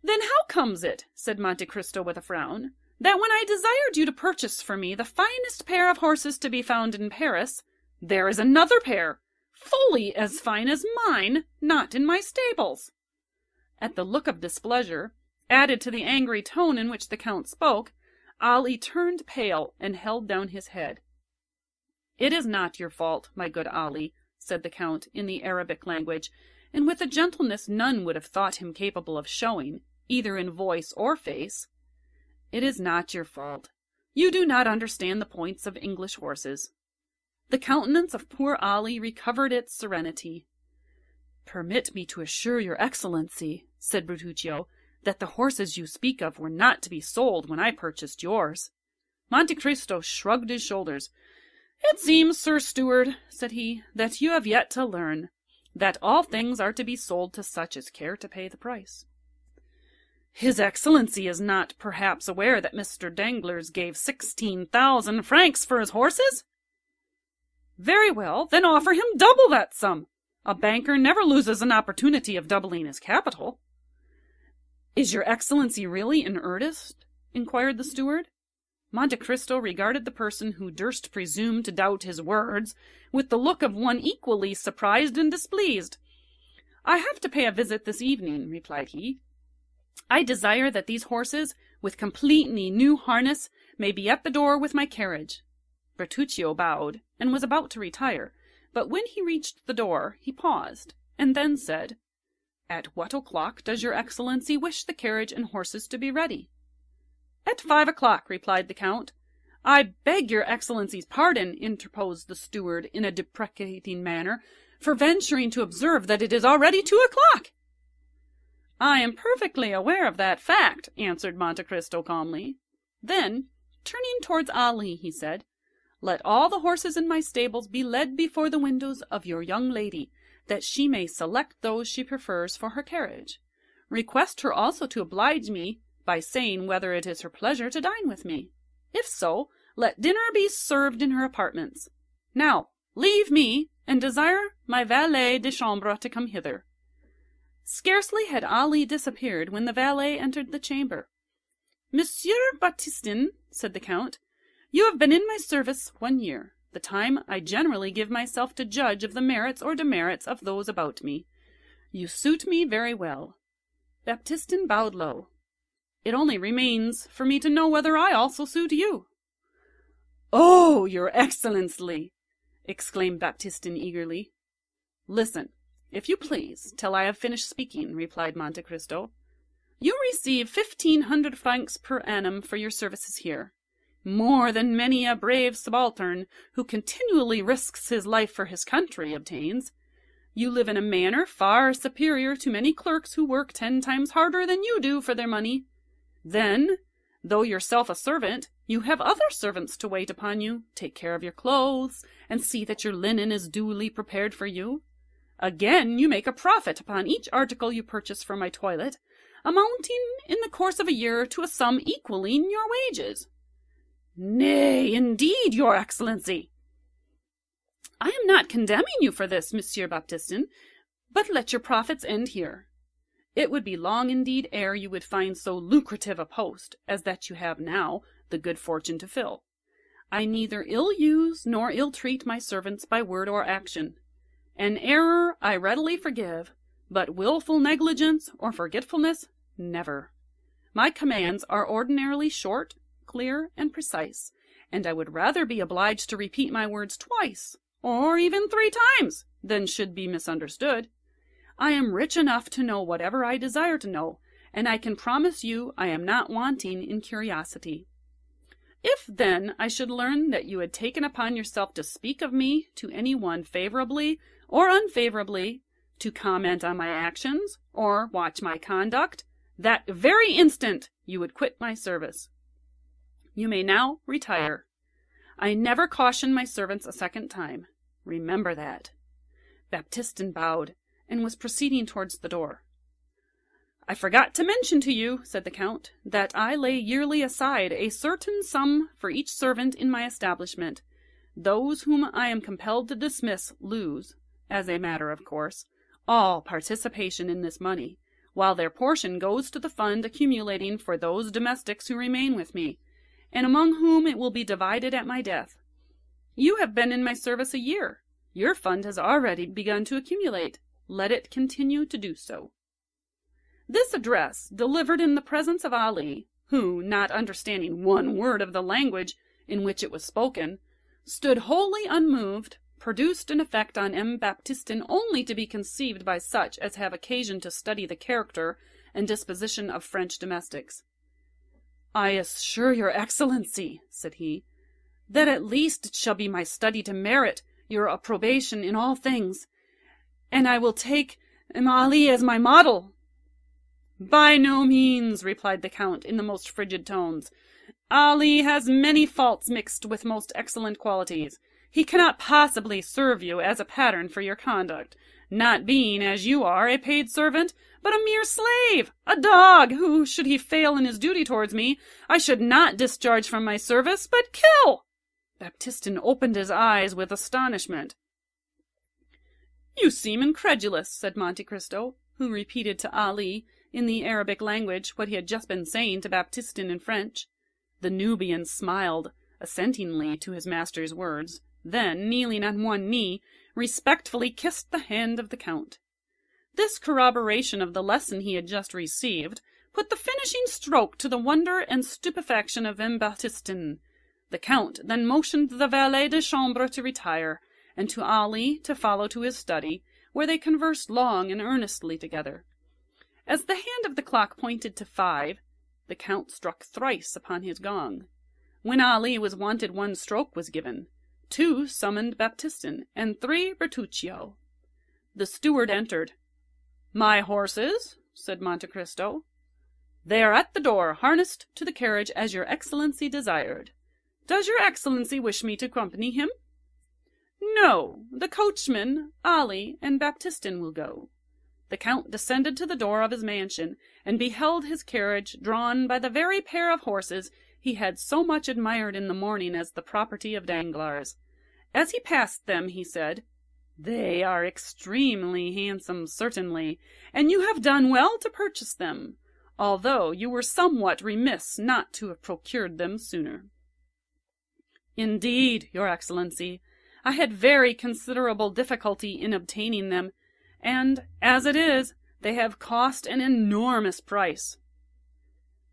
"Then how comes it," said Monte Cristo with a frown, "that when I desired you to purchase for me the finest pair of horses to be found in Paris, there is another pair, fully as fine as mine, not in my stables?" At the look of displeasure, added to the angry tone in which the Count spoke, Ali turned pale and held down his head. "It is not your fault, my good Ali," said the Count in the Arabic language, and with a gentleness none would have thought him capable of showing, either in voice or face. "It is not your fault. You do not understand the points of English horses." The countenance of poor Ali recovered its serenity. "Permit me to assure your Excellency," said Bertuccio, "that the horses you speak of were not to be sold when I purchased yours." Monte Cristo shrugged his shoulders. "It seems, Sir Steward," said he, "that you have yet to learn that all things are to be sold to such as care to pay the price." "His Excellency is not perhaps aware that Mr. Danglars gave 16,000 francs for his horses?" "Very well, then offer him double that sum. A banker never loses an opportunity of doubling his capital." "Is your Excellency really in earnest?" inquired the steward. Monte Cristo regarded the person who durst presume to doubt his words with the look of one equally surprised and displeased. "I have to pay a visit this evening," replied he. "I desire that these horses, with completely new harness, may be at the door with my carriage." Bertuccio bowed, and was about to retire, but when he reached the door he paused, and then said, "At what o'clock does your Excellency wish the carriage and horses to be ready?" "At 5 o'clock," replied the Count. "I beg your Excellency's pardon," interposed the steward in a deprecating manner, "for venturing to observe that it is already 2 o'clock." "I am perfectly aware of that fact," answered Monte Cristo calmly. Then, turning towards Ali, he said, "Let all the horses in my stables be led before the windows of your young lady, that she may select those she prefers for her carriage. Request her also to oblige me by saying whether it is her pleasure to dine with me. If so, let dinner be served in her apartments. Now, leave me, and desire my valet de chambre to come hither." Scarcely had Ali disappeared when the valet entered the chamber. "Monsieur Baptistin," said the Count, "you have been in my service 1 year, the time I generally give myself to judge of the merits or demerits of those about me. You suit me very well." Baptistin bowed low. "It only remains for me to know whether I also suit you." "Oh, your Excellency!" exclaimed Baptistin eagerly. "Listen, if you please, till I have finished speaking," replied Monte Cristo. "You receive 1,500 francs per annum for your services here, more than many a brave subaltern who continually risks his life for his country obtains. You live in a manner far superior to many clerks who work 10 times harder than you do for their money. Then, though yourself a servant, you have other servants to wait upon you, take care of your clothes, and see that your linen is duly prepared for you. Again, you make a profit upon each article you purchase for my toilet, amounting in the course of a year to a sum equaling your wages." "Nay, indeed, your Excellency." "I am not condemning you for this, Monsieur Baptistin, but let your profits end here. It would be long indeed ere you would find so lucrative a post as that you have now the good fortune to fill. I neither ill-use nor ill-treat my servants by word or action. An error I readily forgive, but wilful negligence or forgetfulness, never. My commands are ordinarily short, clear, and precise, and I would rather be obliged to repeat my words twice, or even 3 times, than should be misunderstood. I am rich enough to know whatever I desire to know, and I can promise you I am not wanting in curiosity. If, then, I should learn that you had taken upon yourself to speak of me to any one favorably or unfavorably, to comment on my actions, or watch my conduct, that very instant you would quit my service. You may now retire. I never caution my servants a second time. Remember that." Baptistin bowed, and was proceeding towards the door. "I forgot to mention to you," said the Count, "that I lay yearly aside a certain sum for each servant in my establishment. Those whom I am compelled to dismiss lose, as a matter of course, all participation in this money, while their portion goes to the fund accumulating for those domestics who remain with me, and among whom it will be divided at my death. You have been in my service a year. Your fund has already begun to accumulate. Let it continue to do so." This address, delivered in the presence of Ali, who, not understanding one word of the language in which it was spoken, stood wholly unmoved, produced an effect on M. Baptistin only to be conceived by such as have occasion to study the character and disposition of French domestics. "I assure your Excellency," said he, "that at least it shall be my study to merit your approbation in all things, and I will take Ali as my model." "By no means," replied the Count in the most frigid tones. "Ali has many faults mixed with most excellent qualities. He cannot possibly serve you as a pattern for your conduct, not being, as you are, a paid servant, but a mere slave, a dog, who, should he fail in his duty towards me, I should not discharge from my service, but kill." Baptistin opened his eyes with astonishment. "You seem incredulous," said Monte Cristo, who repeated to Ali in the Arabic language what he had just been saying to Baptistin in French. The Nubian smiled assentingly to his master's words, then, kneeling on one knee, respectfully kissed the hand of the Count. This corroboration of the lesson he had just received put the finishing stroke to the wonder and stupefaction of M. Baptistin. The Count then motioned the valet de chambre to retire, and to Ali to follow to his study, where they conversed long and earnestly together. As the hand of the clock pointed to 5, the Count struck thrice upon his gong. When Ali was wanted 1 stroke was given, 2 summoned Baptistin, and 3 Bertuccio. The steward entered. "My horses?" said Monte Cristo. "They are at the door, harnessed to the carriage as your Excellency desired. Does your Excellency wish me to accompany him?" "No, the coachman, Ali, and Baptistin will go." The Count descended to the door of his mansion, and beheld his carriage drawn by the very pair of horses he had so much admired in the morning as the property of Danglars. As he passed them, he said, "They are extremely handsome, certainly, and you have done well to purchase them, although you were somewhat remiss not to have procured them sooner." "Indeed, your Excellency, I had very considerable difficulty in obtaining them, and, as it is, they have cost an enormous price."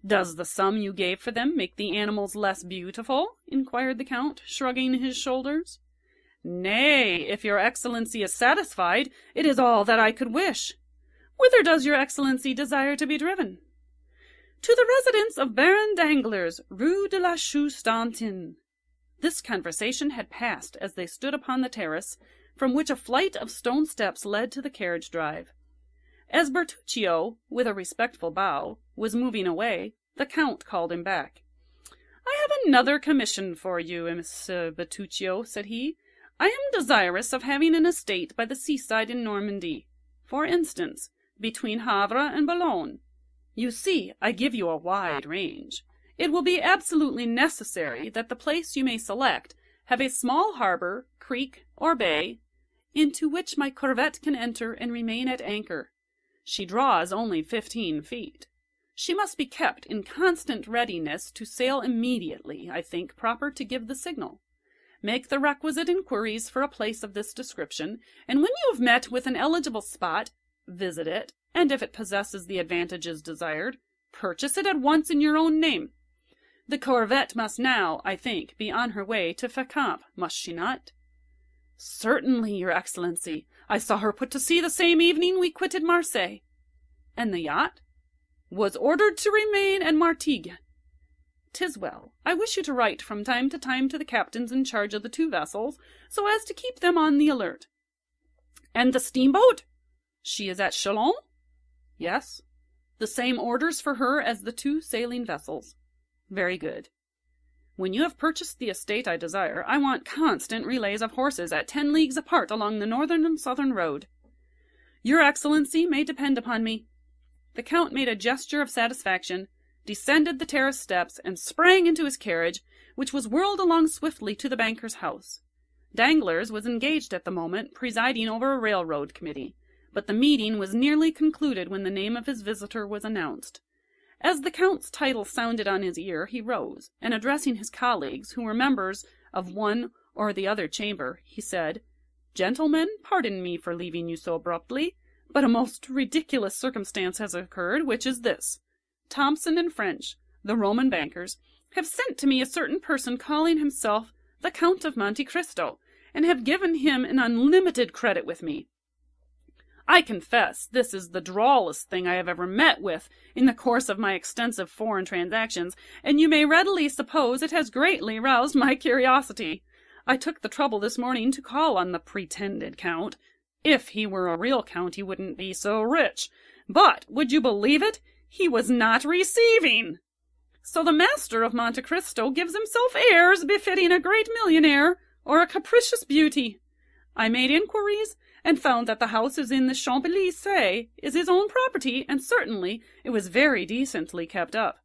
"Does the sum you gave for them make the animals less beautiful?" inquired the Count, shrugging his shoulders. "Nay, if your Excellency is satisfied, it is all that I could wish. Whither does your Excellency desire to be driven?" "To the residence of Baron Danglars, Rue de la Chausse-d'Antin." This conversation had passed as they stood upon the terrace, from which a flight of stone steps led to the carriage drive. As Bertuccio, with a respectful bow, was moving away, the Count called him back. "I have another commission for you, Monsieur Bertuccio," said he. "I am desirous of having an estate by the seaside in Normandy, for instance, between Havre and Boulogne. You see, I give you a wide range. It will be absolutely necessary that the place you may select have a small harbor, creek, or bay, into which my corvette can enter and remain at anchor. She draws only 15 feet. She must be kept in constant readiness to sail immediately, I think proper to give the signal. Make the requisite inquiries for a place of this description, and when you have met with an eligible spot, visit it, and if it possesses the advantages desired, purchase it at once in your own name. The corvette must now, I think, be on her way to Fécamp, must she not?" "Certainly, your Excellency. I saw her put to sea the same evening we quitted Marseille." "And the yacht?" "Was ordered to remain at Martigues." "'Tis well. I wish you to write from time to time to the captains in charge of the 2 vessels, so as to keep them on the alert." "And the steamboat?" "She is at Chalons?" "Yes." "The same orders for her as the 2 sailing vessels." "Very good. When you have purchased the estate I desire, I want constant relays of horses at 10 leagues apart along the northern and southern road." "Your Excellency may depend upon me." The Count made a gesture of satisfaction, descended the terrace steps, and sprang into his carriage, which was whirled along swiftly to the banker's house. Danglars was engaged at the moment, presiding over a railroad committee, but the meeting was nearly concluded when the name of his visitor was announced. As the Count's title sounded on his ear, he rose, and addressing his colleagues, who were members of one or the other chamber, he said, "Gentlemen, pardon me for leaving you so abruptly, But a most ridiculous circumstance has occurred, which is this. Thomson and French, the Roman bankers, have sent to me a certain person calling himself the Count of Monte Cristo, and have given him an unlimited credit with me. I confess this is the drollest thing I have ever met with in the course of my extensive foreign transactions, and you may readily suppose it has greatly roused my curiosity. I took the trouble this morning to call on the pretended count. If he were a real count, he wouldn't be so rich. But, would you believe it? He was not receiving. So the master of Monte Cristo gives himself airs befitting a great millionaire or a capricious beauty. I made inquiries, and found that the house is in the Champs-Élysées, is his own property, and certainly it was very decently kept up.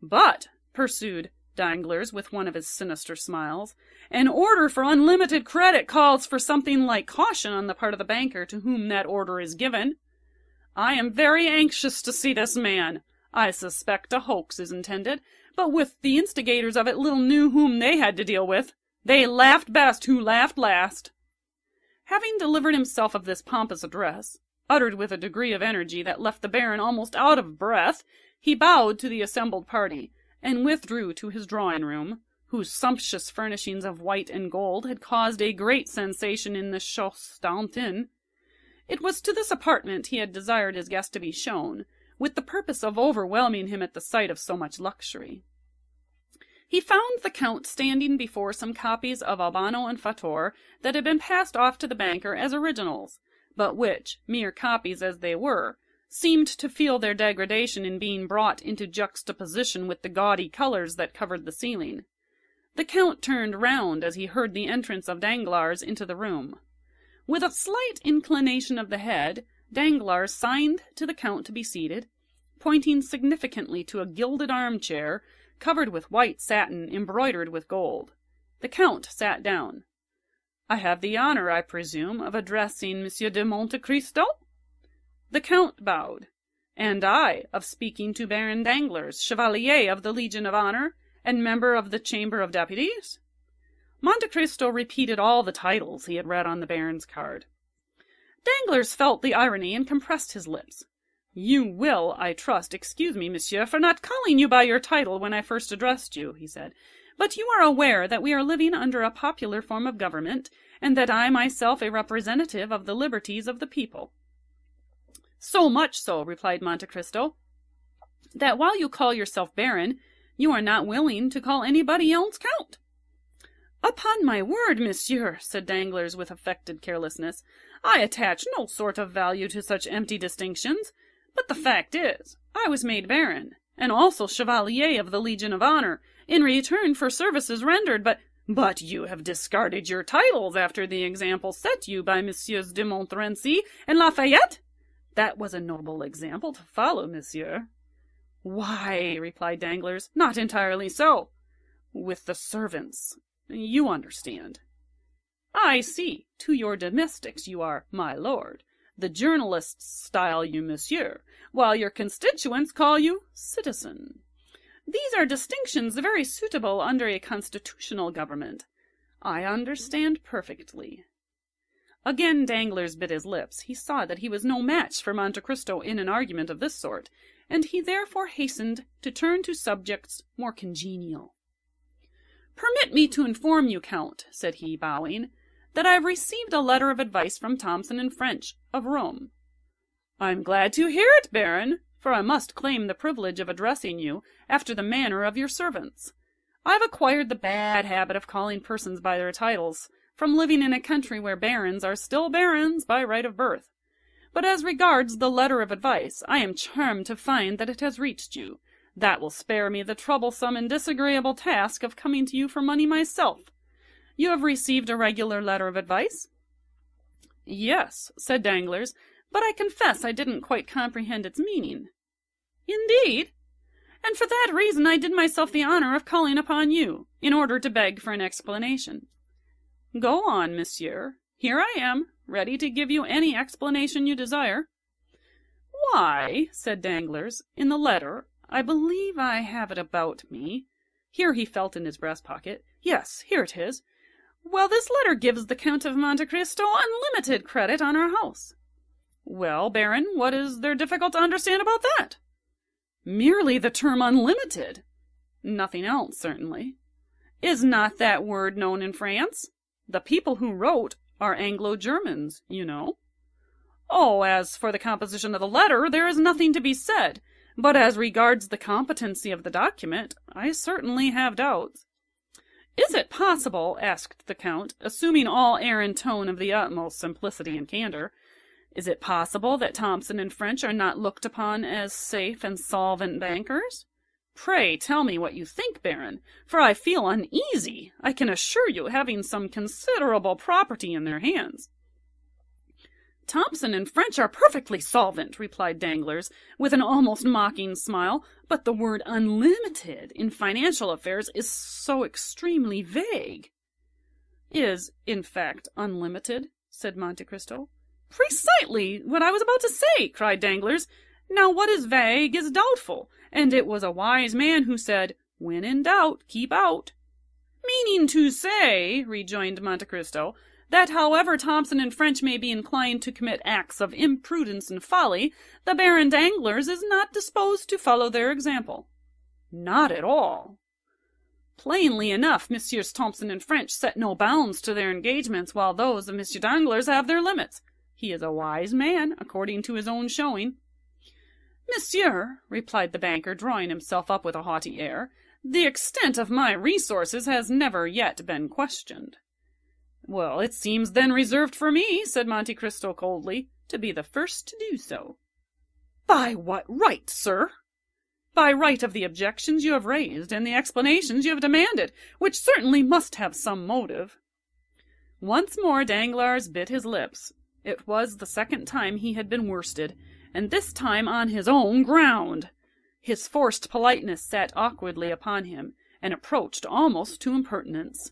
But, pursued Danglars with one of his sinister smiles, an order for unlimited credit calls for something like caution on the part of the banker to whom that order is given. I am very anxious to see this man. I suspect a hoax is intended, but with the instigators of it little knew whom they had to deal with. They laughed best who laughed last. Having delivered himself of this pompous address, uttered with a degree of energy that left the Baron almost out of breath, he bowed to the assembled party, and withdrew to his drawing-room, whose sumptuous furnishings of white and gold had caused a great sensation in the Chausseantin. It was to this apartment he had desired his guest to be shown, with the purpose of overwhelming him at the sight of so much luxury. He found the Count standing before some copies of Albano and Fator that had been passed off to the banker as originals, but which, mere copies as they were, seemed to feel their degradation in being brought into juxtaposition with the gaudy colors that covered the ceiling. The Count turned round as he heard the entrance of Danglars into the room. With a slight inclination of the head, Danglars signed to the Count to be seated, pointing significantly to a gilded armchair, covered with white satin embroidered with gold. The Count sat down. "I have the honor, I presume, of addressing Monsieur de Monte Cristo?" The Count bowed. "And I, of speaking to Baron Danglars, Chevalier of the Legion of Honor, and member of the Chamber of Deputies?" Monte Cristo repeated all the titles he had read on the Baron's card. Danglars felt the irony and compressed his lips. "You will, I trust, excuse me, monsieur, for not calling you by your title when I first addressed you," he said. "But you are aware that we are living under a popular form of government, and that I myself a representative of the liberties of the people." "So much so," replied Monte Cristo, "that while you call yourself baron, you are not willing to call anybody else count." "Upon my word, monsieur," said Danglars with affected carelessness, "I attach no sort of value to such empty distinctions. But the fact is, I was made baron, and also chevalier of the Legion of Honor, in return for services rendered, but you have discarded your titles after the example set you by Messieurs de Montmorency and Lafayette. That was a noble example to follow, monsieur." "Why," replied Danglars, "not entirely so. With the servants, you understand." "I see. To your domestics you are my lord. The journalists style you monsieur, while your constituents call you citizen. These are distinctions very suitable under a constitutional government. I understand perfectly." Again Danglars bit his lips. He saw that he was no match for Monte Cristo in an argument of this sort, and he therefore hastened to turn to subjects more congenial. "Permit me to inform you, Count," said he, bowing, "that I have received a letter of advice from Thomson and French, of Rome." "I am glad to hear it, Baron, for I must claim the privilege of addressing you after the manner of your servants. I have acquired the bad habit of calling persons by their titles, from living in a country where barons are still barons by right of birth. But as regards the letter of advice, I am charmed to find that it has reached you. That will spare me the troublesome and disagreeable task of coming to you for money myself. You have received a regular letter of advice?" "Yes," said Danglars, "but I confess I didn't quite comprehend its meaning." "Indeed? And for that reason I did myself the honor of calling upon you, in order to beg for an explanation." "Go on, monsieur. Here I am, ready to give you any explanation you desire." "Why," said Danglars, "in the letter, I believe I have it about me." Here he felt in his breast pocket. "Yes, here it is. Well, this letter gives the Count of Monte Cristo unlimited credit on our house." Well, Baron, what is there difficult to understand about that? Merely the term unlimited. Nothing else, certainly. Is not that word known in France? The people who wrote are Anglo-Germans, you know. Oh, as for the composition of the letter, there is nothing to be said. But as regards the competency of the document, I certainly have doubts. Is it possible, asked the Count, assuming all air and tone of the utmost simplicity and candor, is it possible that Thompson and French are not looked upon as safe and solvent bankers? Pray tell me what you think, Baron, for I feel uneasy, I can assure you, having some considerable property in their hands. Thompson and French are perfectly solvent, replied Danglars, with an almost mocking smile, but the word unlimited in financial affairs is so extremely vague. Is, in fact, unlimited, said Monte Cristo. Precisely what I was about to say, cried Danglars. Now what is vague is doubtful, and it was a wise man who said, when in doubt, keep out. Meaning to say, rejoined Monte Cristo, that however Thompson and French may be inclined to commit acts of imprudence and folly, the Baron Danglars is not disposed to follow their example. Not at all. Plainly enough, Messieurs Thompson and French set no bounds to their engagements, while those of Monsieur Danglars have their limits. He is a wise man, according to his own showing. Monsieur, replied the banker, drawing himself up with a haughty air, the extent of my resources has never yet been questioned. Well, it seems then reserved for me, said Monte Cristo coldly, to be the first to do so. By what right, sir? By right of the objections you have raised and the explanations you have demanded, which certainly must have some motive. Once more Danglars bit his lips. It was the second time he had been worsted, and this time on his own ground. His forced politeness sat awkwardly upon him, and approached almost to impertinence.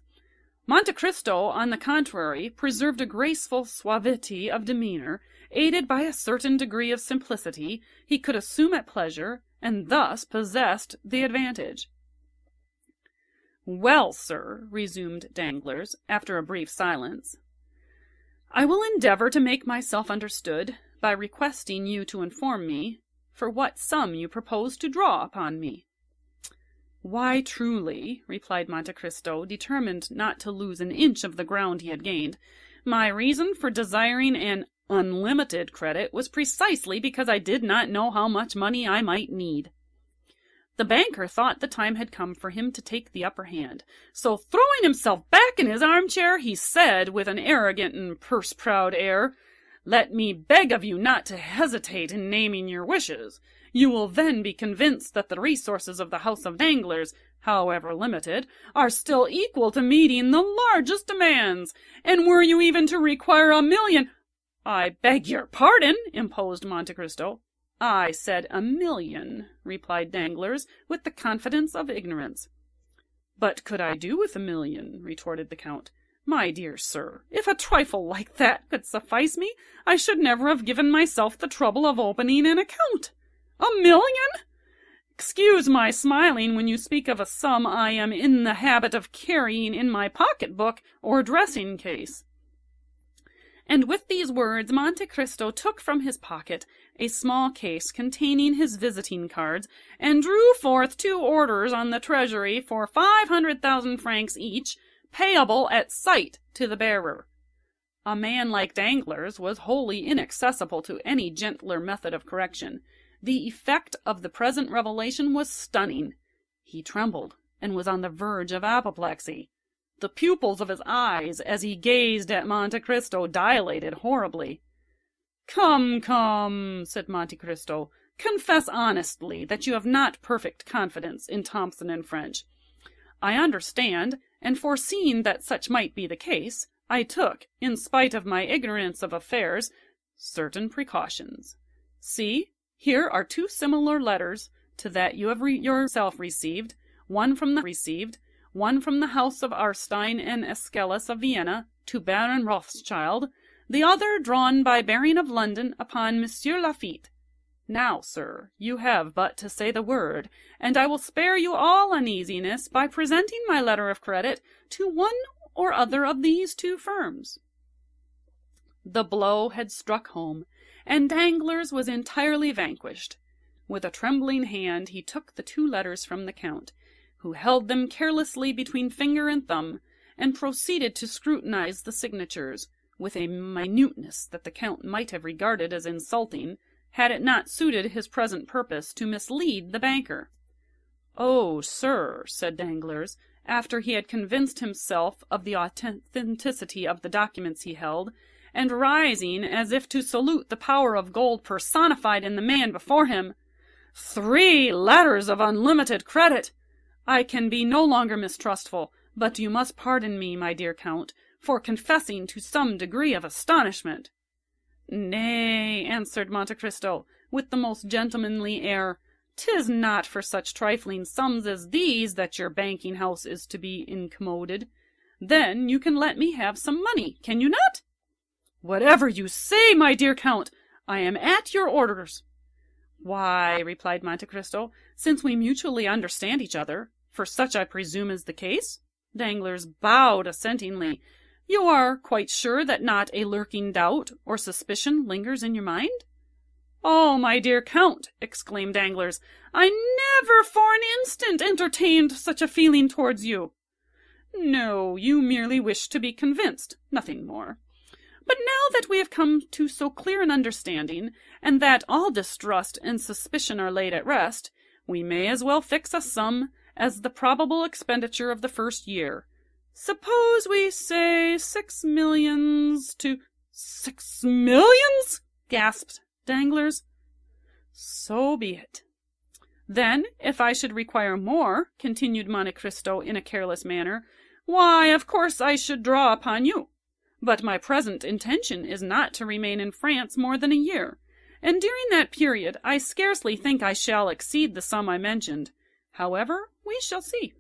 Monte Cristo, on the contrary, preserved a graceful suavity of demeanor, aided by a certain degree of simplicity he could assume at pleasure, and thus possessed the advantage. Well, sir, resumed Danglars, after a brief silence, I will endeavor to make myself understood, by requesting you to inform me for what sum you propose to draw upon me. Why, truly, replied Monte Cristo, determined not to lose an inch of the ground he had gained, my reason for desiring an unlimited credit was precisely because I did not know how much money I might need. The banker thought the time had come for him to take the upper hand, so throwing himself back in his armchair, he said, with an arrogant and purse-proud air, Let me beg of you not to hesitate in naming your wishes. You will then be convinced that the resources of the house of Danglars, however limited, are still equal to meeting the largest demands, and were you even to require 1,000,000— I beg your pardon, imposed Monte Cristo. I said 1,000,000, replied Danglars, with the confidence of ignorance. But could I do with 1,000,000? Retorted the Count. My dear sir, if a trifle like that could suffice me, I should never have given myself the trouble of opening an account. 1,000,000? Excuse my smiling when you speak of a sum I am in the habit of carrying in my pocket-book or dressing-case. And with these words Monte Cristo took from his pocket a small case containing his visiting cards, and drew forth 2 orders on the treasury for 500,000 francs each, payable at sight to the bearer. A man like Danglars was wholly inaccessible to any gentler method of correction. The effect of the present revelation was stunning. He trembled, and was on the verge of apoplexy. The pupils of his eyes, as he gazed at Monte Cristo, dilated horribly. Come, come, said Monte Cristo, confess honestly that you have not perfect confidence in Thompson and French. I understand, and foreseeing that such might be the case, I took, in spite of my ignorance of affairs, certain precautions. See, here are 2 similar letters to that you have yourself received, one from the house of Arstein and Escellus of Vienna to Baron Rothschild, the other drawn by Baron of London upon Monsieur Lafitte. Now, sir, you have but to say the word, and I will spare you all uneasiness by presenting my letter of credit to one or other of these 2 firms. The blow had struck home, and Danglars was entirely vanquished. With a trembling hand he took the 2 letters from the Count, who held them carelessly between finger and thumb, and proceeded to scrutinize the signatures, with a minuteness that the Count might have regarded as insulting, had it not suited his present purpose to mislead the banker. "Oh, sir," said Danglars, after he had convinced himself of the authenticity of the documents he held, and rising as if to salute the power of gold personified in the man before him, "3 letters of unlimited credit! I can be no longer mistrustful, but you must pardon me, my dear Count, for confessing to some degree of astonishment." "Nay," answered Monte Cristo, with the most gentlemanly air, "'tis not for such trifling sums as these that your banking-house is to be incommoded. Then you can let me have some money, can you not?" "Whatever you say, my dear Count, I am at your orders." "Why," replied Monte Cristo, "since we mutually understand each other, for such I presume is the case." Danglars bowed assentingly. "You are quite sure that not a lurking doubt or suspicion lingers in your mind?" "Oh, my dear Count," exclaimed Danglars, "I never for an instant entertained such a feeling towards you." "No, you merely wish to be convinced, nothing more. But now that we have come to so clear an understanding, and that all distrust and suspicion are laid at rest, we may as well fix a sum as the probable expenditure of the first year. Suppose we say 6 millions to—" "6 millions!" gasped Danglars. "So be it. Then, if I should require more," continued Monte Cristo in a careless manner, "why, of course I should draw upon you. But my present intention is not to remain in France more than a year, and during that period I scarcely think I shall exceed the sum I mentioned. However, we shall see.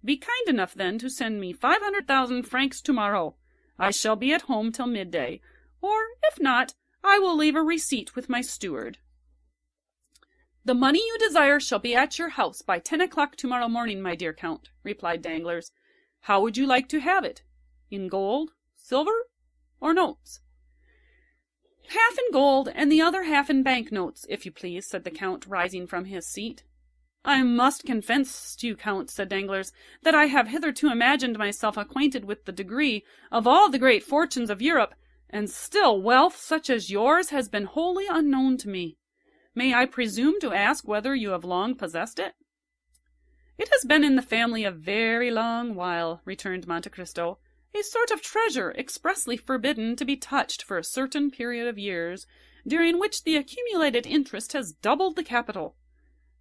Be kind enough, then, to send me 500,000 francs tomorrow. I shall be at home till midday, or, if not, I will leave a receipt with my steward." "The money you desire shall be at your house by 10 o'clock tomorrow morning, my dear Count," replied Danglars. "How would you like to have it? In gold, silver, or notes?" "Half in gold, and the other half in bank notes, if you please," said the Count, rising from his seat. "I must confess to you, Count," said Danglars, "that I have hitherto imagined myself acquainted with the degree of all the great fortunes of Europe, and still wealth such as yours has been wholly unknown to me. May I presume to ask whether you have long possessed it?" "It has been in the family a very long while," returned Monte Cristo, "a sort of treasure expressly forbidden to be touched for a certain period of years, during which the accumulated interest has doubled the capital.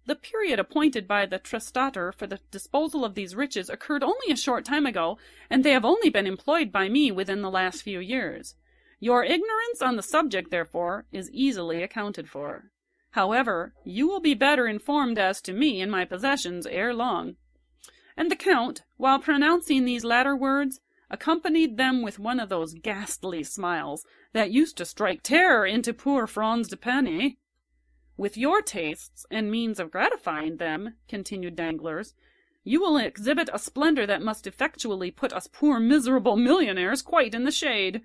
The period appointed by the testator for the disposal of these riches occurred only a short time ago, and they have only been employed by me within the last few years. Your ignorance on the subject, therefore, is easily accounted for. However, you will be better informed as to me and my possessions ere long." And the Count, while pronouncing these latter words, accompanied them with one of those ghastly smiles that used to strike terror into poor Franz Depenne. "With your tastes and means of gratifying them," continued Danglars, "you will exhibit a splendor that must effectually put us poor miserable millionaires quite in the shade.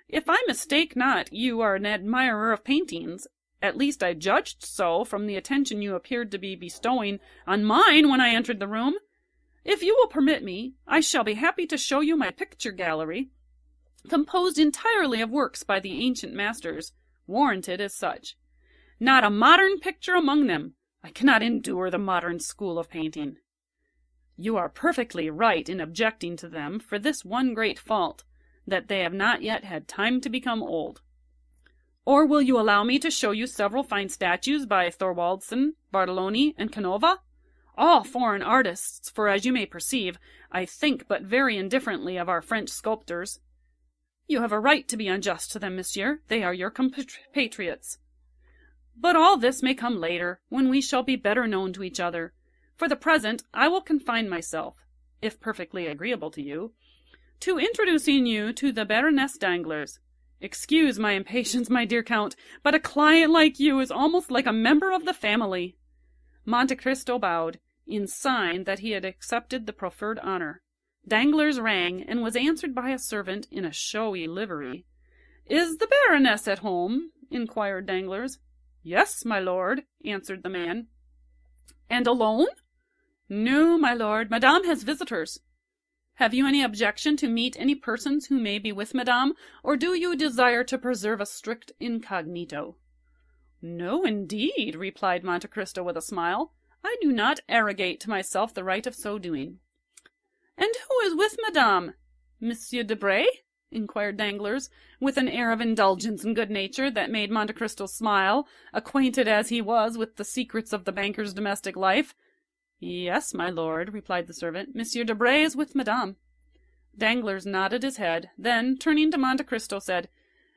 If I mistake not, you are an admirer of paintings. At least I judged so from the attention you appeared to be bestowing on mine when I entered the room. If you will permit me, I shall be happy to show you my picture gallery, composed entirely of works by the ancient masters, warranted as such. Not a modern picture among them. I cannot endure the modern school of painting." "You are perfectly right in objecting to them for this one great fault, that they have not yet had time to become old. Or will you allow me to show you several fine statues by Thorwaldsen, Bartoloni, and Canova? All foreign artists, for as you may perceive, I think but very indifferently of our French sculptors." "You have a right to be unjust to them, monsieur. They are your compatriots." "But all this may come later, when we shall be better known to each other. For the present, I will confine myself, if perfectly agreeable to you, to introducing you to the Baroness Danglars. Excuse my impatience, my dear Count, but a client like you is almost like a member of the family." Monte Cristo bowed, in sign that he had accepted the proffered honor. Danglars rang, and was answered by a servant in a showy livery. "Is the Baroness at home?" inquired Danglars. "Yes, my lord," answered the man. "And alone?" "No, my lord. Madame has visitors." "Have you any objection to meet any persons who may be with Madame, or do you desire to preserve a strict incognito?" "No, indeed," replied Monte Cristo with a smile. "I do not arrogate to myself the right of so doing." "And who is with Madame? Monsieur Debray?" inquired Danglars, with an air of indulgence and good nature that made Monte Cristo smile, acquainted as he was with the secrets of the banker's domestic life. "Yes, my lord," replied the servant, "Monsieur Debray is with Madame." Danglars nodded his head, then, turning to Monte Cristo, said,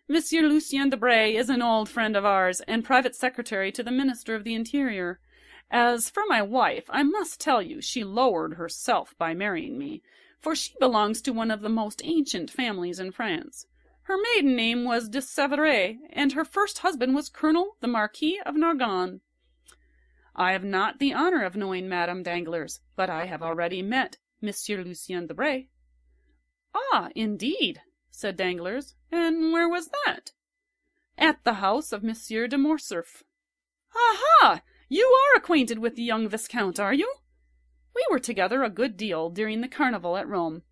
"Monsieur Lucien Debray is an old friend of ours, and private secretary to the Minister of the Interior. As for my wife, I must tell you she lowered herself by marrying me, for she belongs to one of the most ancient families in France. Her maiden name was de Séveret, and her first husband was Colonel the Marquis of Nargonne. I have not the honor of knowing Madame Danglars, but I have already met Monsieur Lucien Debray." "Ah, indeed," said Danglars. "And where was that?" "At the house of Monsieur de Morcerf." "Aha! You are acquainted with the young Viscount, are you?" "We were together a good deal during the carnival at Rome."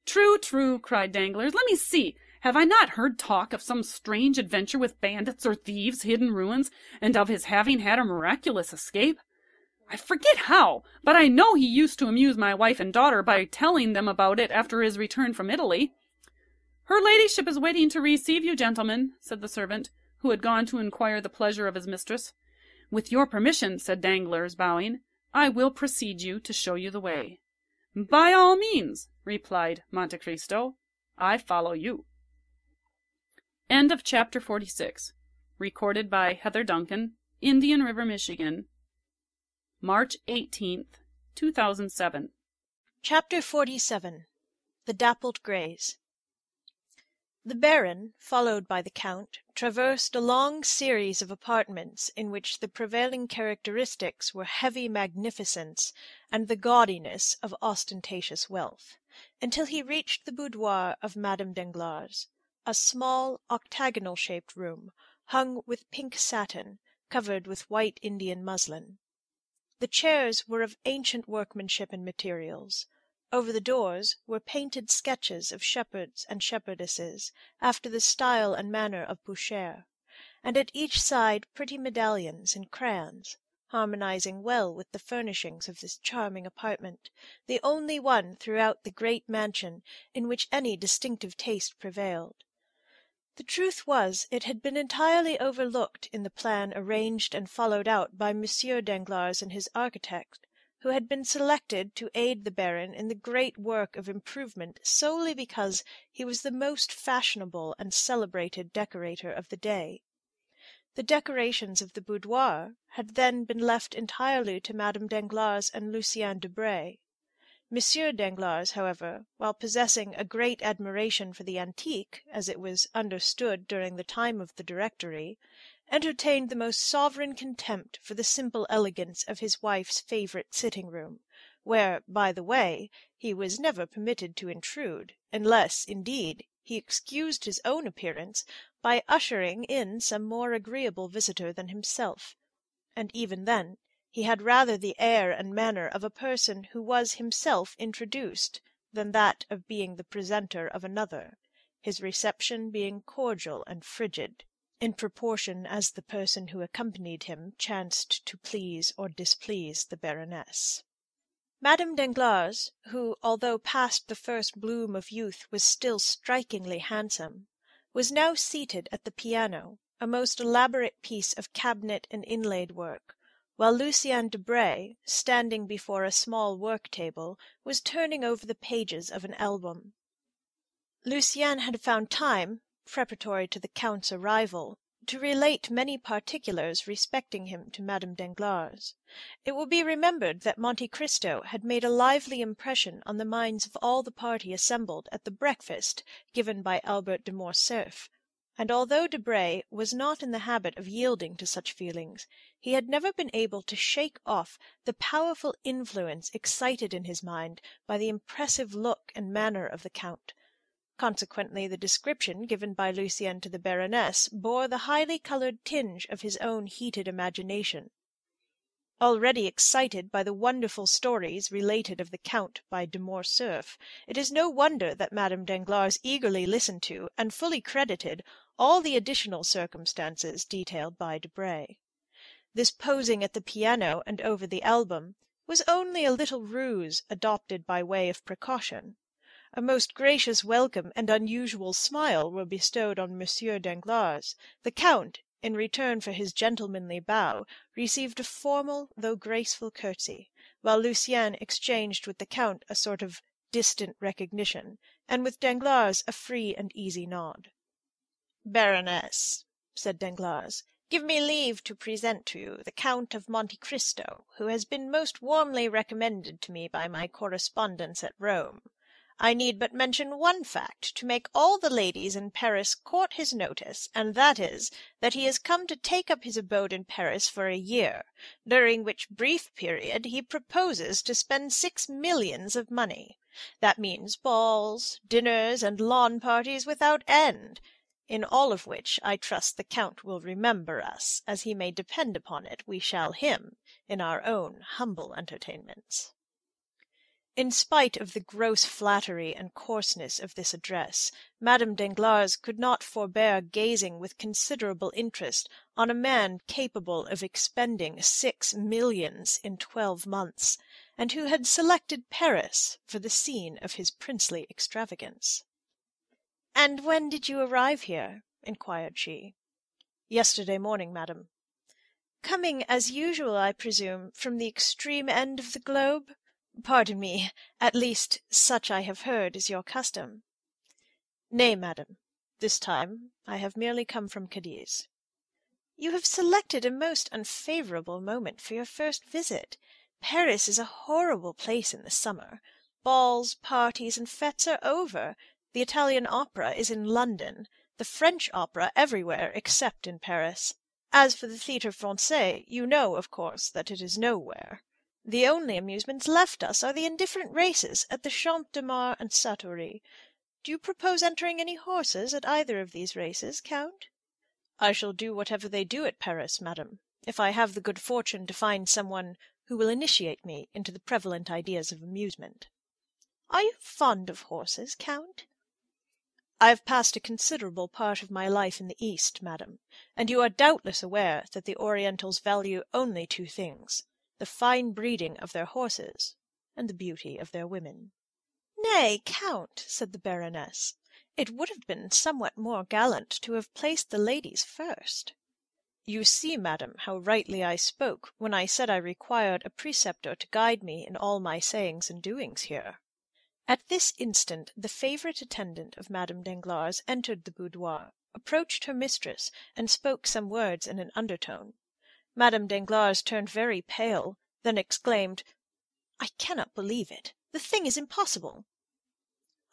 "True, true," cried Danglars. "Let me see. Have I not heard talk of some strange adventure with bandits or thieves, hidden ruins, and of his having had a miraculous escape? I forget how, but I know he used to amuse my wife and daughter by telling them about it after his return from Italy." "Her ladyship is waiting to receive you, gentlemen," said the servant, who had gone to inquire the pleasure of his mistress. "With your permission," said Danglars, bowing, "I will precede you to show you the way." "By all means," replied Monte Cristo. "I follow you." End of chapter 46. Recorded by Heather Duncan, Indian River, Michigan. March 18th, 2007. Chapter 47. The Dappled Greys. The Baron, followed by the Count, traversed a long series of apartments in which the prevailing characteristics were heavy magnificence and the gaudiness of ostentatious wealth, until he reached the boudoir of Madame Danglars, a small, octagonal-shaped room, hung with pink satin, covered with white Indian muslin. The chairs were of ancient workmanship and materials. Over the doors were painted sketches of shepherds and shepherdesses, after the style and manner of Bescherer, and at each side pretty medallions in crayons, harmonizing well with the furnishings of this charming apartment, the only one throughout the great mansion in which any distinctive taste prevailed. The truth was, it had been entirely overlooked in the plan arranged and followed out by Monsieur Danglars and his architect, who had been selected to aid the Baron in the great work of improvement solely because he was the most fashionable and celebrated decorator of the day. The decorations of the boudoir had then been left entirely to Madame Danglars and Lucien Debray. Monsieur Danglars, however, while possessing a great admiration for the antique, as it was understood during the time of the Directory, entertained the most sovereign contempt for the simple elegance of his wife's favourite sitting-room, where, by the way, he was never permitted to intrude, unless, indeed, he excused his own appearance by ushering in some more agreeable visitor than himself, and even then he had rather the air and manner of a person who was himself introduced than that of being the presenter of another, his reception being cordial and frigid, in proportion as the person who accompanied him chanced to please or displease the Baroness. Madame Danglars, who, although past the first bloom of youth, was still strikingly handsome, was now seated at the piano, a most elaborate piece of cabinet and inlaid work, while Lucien Debray, standing before a small work-table, was turning over the pages of an album. Lucien had found time, preparatory to the Count's arrival, to relate many particulars respecting him to Madame Danglars. It will be remembered that Monte Cristo had made a lively impression on the minds of all the party assembled at the breakfast given by Albert de Morcerf, and although Debray was not in the habit of yielding to such feelings, he had never been able to shake off the powerful influence excited in his mind by the impressive look and manner of the Count. Consequently, the description given by Lucien to the Baroness bore the highly coloured tinge of his own heated imagination. Already excited by the wonderful stories related of the Count by de Morcerf, it is no wonder that Madame Danglars eagerly listened to, and fully credited, all the additional circumstances detailed by Debray. This posing at the piano and over the album was only a little ruse adopted by way of precaution. A most gracious welcome and unusual smile were bestowed on Monsieur Danglars. The Count, in return for his gentlemanly bow, received a formal though graceful curtsy, while Lucien exchanged with the Count a sort of distant recognition, and with Danglars a free and easy nod. "Baroness," said Danglars, "give me leave to present to you the Count of Monte Cristo, who has been most warmly recommended to me by my correspondents at Rome. I need but mention one fact to make all the ladies in Paris court his notice, and that is, that he has come to take up his abode in Paris for a year, during which brief period he proposes to spend 6 millions of money. That means balls, dinners, and lawn parties without end, in all of which I trust the Count will remember us, as he may depend upon it we shall him in our own humble entertainments." In spite of the gross flattery and coarseness of this address, Madame Danglars could not forbear gazing with considerable interest on a man capable of expending 6 millions in 12 months, and who had selected Paris for the scene of his princely extravagance. "And when did you arrive here?" inquired she. "Yesterday morning, madam." "Coming, as usual, I presume, from the extreme end of the globe? Pardon me, at least such I have heard is your custom." "Nay, madam, this time I have merely come from Cadiz." "You have selected a most unfavourable moment for your first visit. Paris is a horrible place in the summer. Balls, parties, and fêtes are over. The Italian opera is in London, the French opera everywhere except in Paris. As for the Théâtre Français, you know, of course, that it is nowhere. The only amusements left us are the indifferent races at the Champ de Mars and Satory. Do you propose entering any horses at either of these races, Count?" "I shall do whatever they do at Paris, madam, if I have the good fortune to find someone who will initiate me into the prevalent ideas of amusement." "Are you fond of horses, Count?" "I have passed a considerable part of my life in the East, madam, and you are doubtless aware that the Orientals value only 2 things, the fine breeding of their horses and the beauty of their women." "Nay, Count," said the Baroness, "it would have been somewhat more gallant to have placed the ladies first." "You see, madam, how rightly I spoke when I said I required a preceptor to guide me in all my sayings and doings here." At this instant the favourite attendant of Madame Danglars entered the boudoir, approached her mistress, and spoke some words in an undertone. Madame Danglars turned very pale, then exclaimed, "I cannot believe it. The thing is impossible."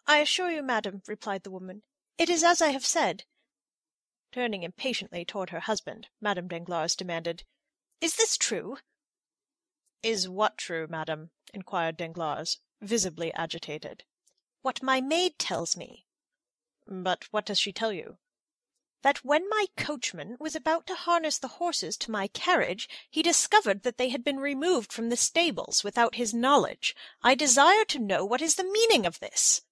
"I assure you, madam," replied the woman, "it is as I have said." Turning impatiently toward her husband, Madame Danglars demanded, "Is this true?" "Is what true, madam?" inquired Danglars, visibly agitated. "What my maid tells me." "But what does she tell you?" "That when my coachman was about to harness the horses to my carriage, he discovered that they had been removed from the stables without his knowledge. I desire to know what is the meaning of this."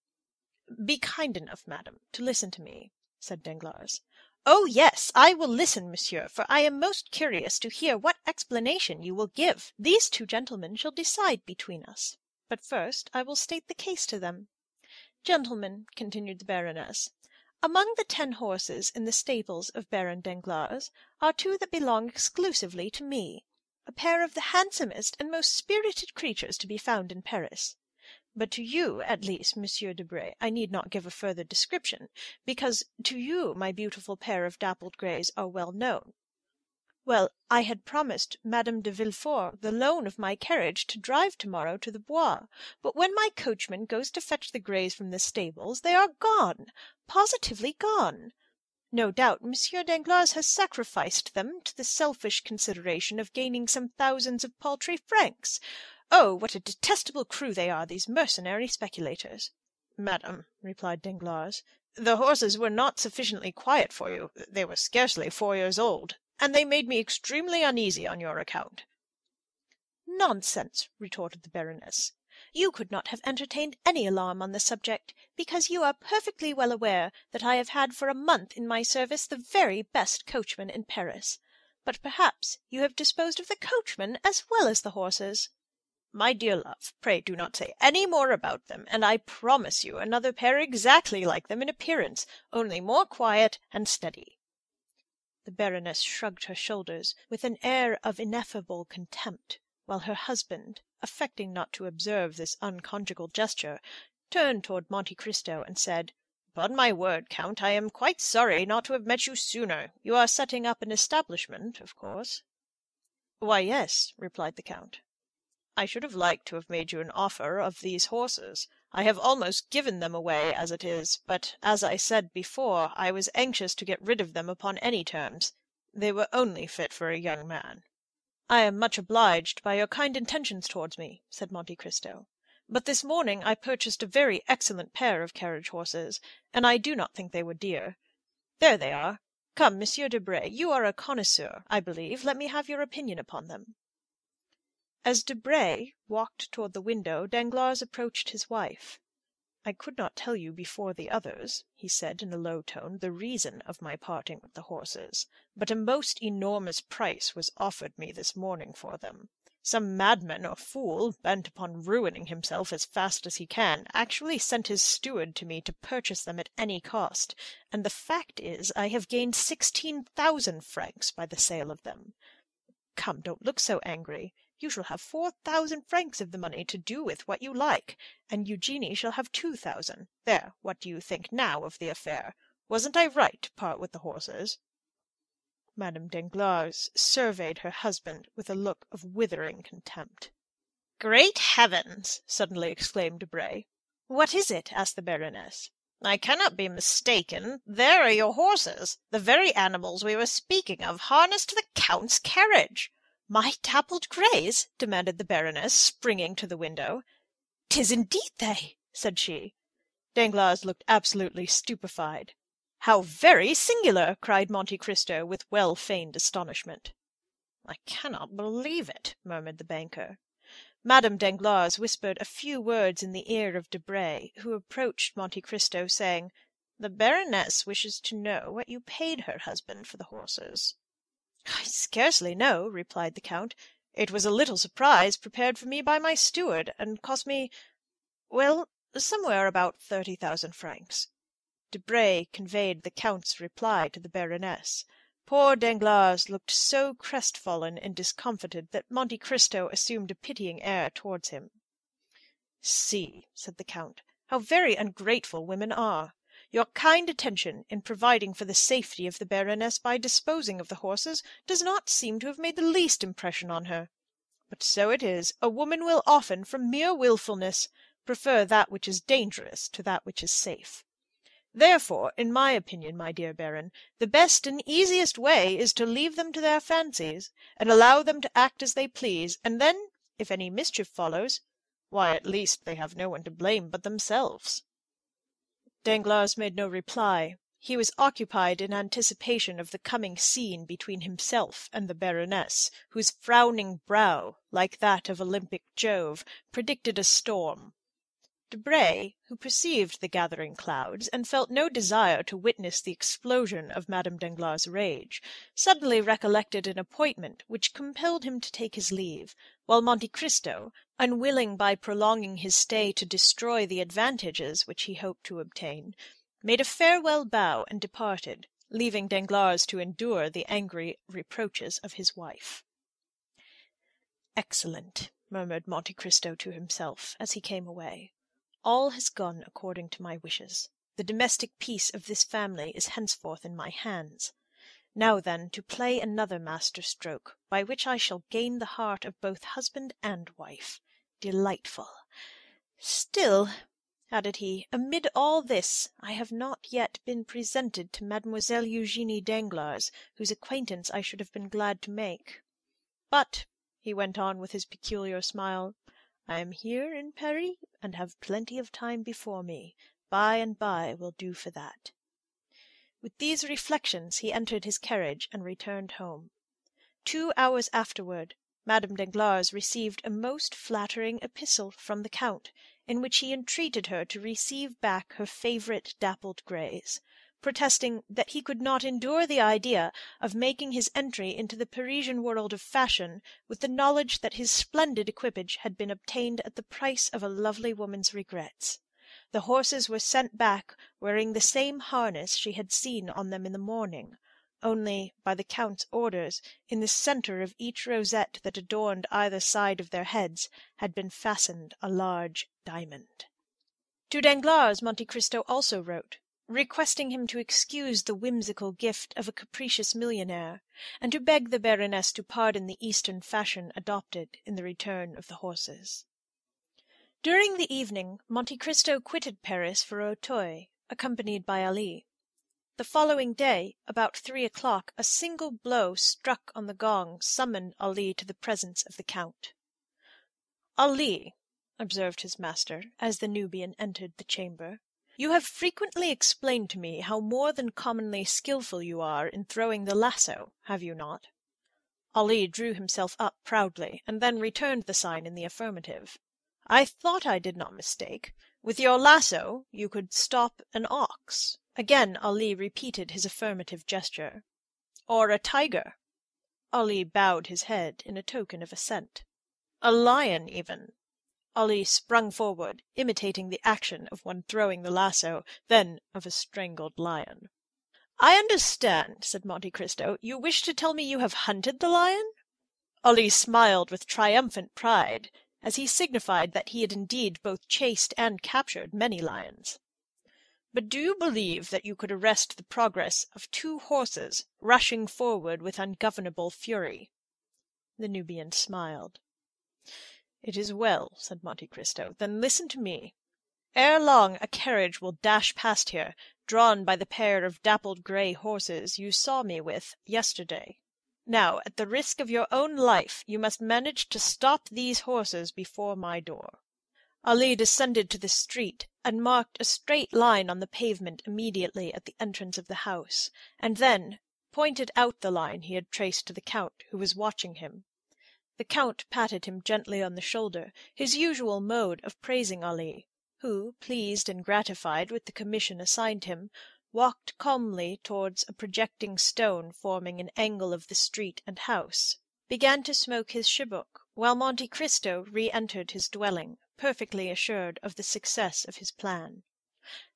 "Be kind enough, madam, to listen to me," said Danglars. "Oh, yes, I will listen, monsieur, for I am most curious to hear what explanation you will give. These 2 gentlemen shall decide between us. But first I will state the case to them. Gentlemen," continued the Baroness, "among the 10 horses in the stables of Baron Danglars are 2 that belong exclusively to me, a pair of the handsomest and most spirited creatures to be found in Paris. But to you, at least, Monsieur Debray, I need not give a further description, because to you my beautiful pair of dappled greys are well known. Well, I had promised Madame de Villefort the loan of my carriage to drive tomorrow to the Bois, but when my coachman goes to fetch the greys from the stables, they are gone, positively gone. No doubt Monsieur Danglars has sacrificed them to the selfish consideration of gaining some thousands of paltry francs. Oh, what a detestable crew they are, these mercenary speculators! "Madam," replied Danglars, "the horses were not sufficiently quiet for you. They were scarcely 4 years old, and they made me extremely uneasy on your account." "Nonsense," retorted the Baroness. "You could not have entertained any alarm on the subject, because you are perfectly well aware that I have had for a month in my service the very best coachman in Paris. But perhaps you have disposed of the coachman as well as the horses." "My dear love, pray do not say any more about them, and I promise you another pair exactly like them in appearance, only more quiet and steady." The Baroness shrugged her shoulders with an air of ineffable contempt, while her husband, affecting not to observe this unconjugal gesture, turned toward Monte Cristo and said, "Upon my word, Count, I am quite sorry not to have met you sooner. You are setting up an establishment, of course?" "Why, yes," replied the Count. "I should have liked to have made you an offer of these horses. I have almost given them away as it is, but, as I said before, I was anxious to get rid of them upon any terms. They were only fit for a young man." "I am much obliged by your kind intentions towards me," said Monte Cristo. "But this morning I purchased a very excellent pair of carriage horses, and I do not think they were dear. There they are. Come, Monsieur Debray, you are a connoisseur, I believe. Let me have your opinion upon them." As Debray walked toward the window, Danglars approached his wife. "I could not tell you before the others," he said in a low tone, "the reason of my parting with the horses, but a most enormous price was offered me this morning for them. Some madman or fool, bent upon ruining himself as fast as he can, actually sent his steward to me to purchase them at any cost, and the fact is I have gained 16,000 francs by the sale of them. Come, don't look so angry. You shall have 4,000 francs of the money to do with what you like, and Eugenie shall have 2,000. There, what do you think now of the affair? Wasn't I right to part with the horses?" Madame Danglars surveyed her husband with a look of withering contempt. "Great heavens!" suddenly exclaimed Debray. "What is it?" asked the Baroness. "I cannot be mistaken. There are your horses, the very animals we were speaking of, harnessed to the Count's carriage." "My dappled greys?" demanded the Baroness, springing to the window. "'Tis indeed they," said she. Danglars looked absolutely stupefied. "How very singular!" cried Monte Cristo with well-feigned astonishment. "I cannot believe it," murmured the banker. Madame Danglars whispered a few words in the ear of Debray, who approached Monte Cristo, saying, "The Baroness wishes to know what you paid her husband for the horses." "I scarcely know," replied the Count. "It was a little surprise prepared for me by my steward, and cost me, well, somewhere about 30,000 francs." Debray conveyed the Count's reply to the Baroness. Poor Danglars looked so crestfallen and discomfited that Monte Cristo assumed a pitying air towards him. "See," said the Count, "how very ungrateful women are. Your kind attention in providing for the safety of the Baroness by disposing of the horses does not seem to have made the least impression on her. But so it is, a woman will often, from mere wilfulness, prefer that which is dangerous to that which is safe. Therefore, in my opinion, my dear Baron, the best and easiest way is to leave them to their fancies, and allow them to act as they please, and then, if any mischief follows, why, at least they have no one to blame but themselves." Danglars made no reply. He was occupied in anticipation of the coming scene between himself and the Baroness, whose frowning brow, like that of Olympic Jove, predicted a storm. Debray, who perceived the gathering clouds, and felt no desire to witness the explosion of Madame Danglars' rage, suddenly recollected an appointment which compelled him to take his leave, while Monte Cristo, unwilling by prolonging his stay to destroy the advantages which he hoped to obtain, made a farewell bow and departed, leaving Danglars to endure the angry reproaches of his wife. "Excellent," murmured Monte Cristo to himself as he came away. "All has gone according to my wishes. The domestic peace of this family is henceforth in my hands. Now then, to play another master stroke, by which I shall gain the heart of both husband and wife. Delightful! Still," added he, "amid all this, I have not yet been presented to Mademoiselle Eugenie Danglars, whose acquaintance I should have been glad to make. But," he went on with his peculiar smile, I am here in Paris, and have plenty of time before me. By and by will do for that." With these reflections he entered his carriage and returned home. 2 hours afterward, Madame Danglars received a most flattering epistle from the Count, in which he entreated her to receive back her favourite dappled greys, protesting that he could not endure the idea of making his entry into the Parisian world of fashion with the knowledge that his splendid equipage had been obtained at the price of a lovely woman's regrets. The horses were sent back wearing the same harness she had seen on them in the morning, only, by the Count's orders, in the centre of each rosette that adorned either side of their heads had been fastened a large diamond. To Danglars Monte Cristo also wrote, requesting him to excuse the whimsical gift of a capricious millionaire, and to beg the Baroness to pardon the Eastern fashion adopted in the return of the horses. During the evening Monte Cristo quitted Paris for Auteuil, accompanied by Ali. The following day, about 3 o'clock, a single blow struck on the gong summoned Ali to the presence of the Count. "Ali," observed his master, as the Nubian entered the chamber, "you have frequently explained to me how more than commonly skilful you are in throwing the lasso, have you not?" Ali drew himself up proudly, and then returned the sign in the affirmative. "I thought I did not mistake. With your lasso you could stop an ox." Again Ali repeated his affirmative gesture. "Or a tiger." Ali bowed his head in a token of assent. "A lion, even." Ali sprung forward, imitating the action of one throwing the lasso, then of a strangled lion. "I understand," said Monte Cristo. "You wish to tell me you have hunted the lion?" Ali smiled with triumphant pride, as he signified that he had indeed both chased and captured many lions. "But do you believe that you could arrest the progress of 2 horses rushing forward with ungovernable fury?" The Nubian smiled. "It is well," said Monte Cristo. "Then listen to me. Ere long a carriage will dash past here, drawn by the pair of dappled grey horses you saw me with yesterday. Now, at the risk of your own life, you must manage to stop these horses before my door." Ali descended to the street, and marked a straight line on the pavement immediately at the entrance of the house, and then pointed out the line he had traced to the Count, who was watching him. The Count patted him gently on the shoulder, his usual mode of praising Ali, who, pleased and gratified with the commission assigned him, walked calmly towards a projecting stone forming an angle of the street and house, began to smoke his chibouk, while Monte Cristo re-entered his dwelling, perfectly assured of the success of his plan.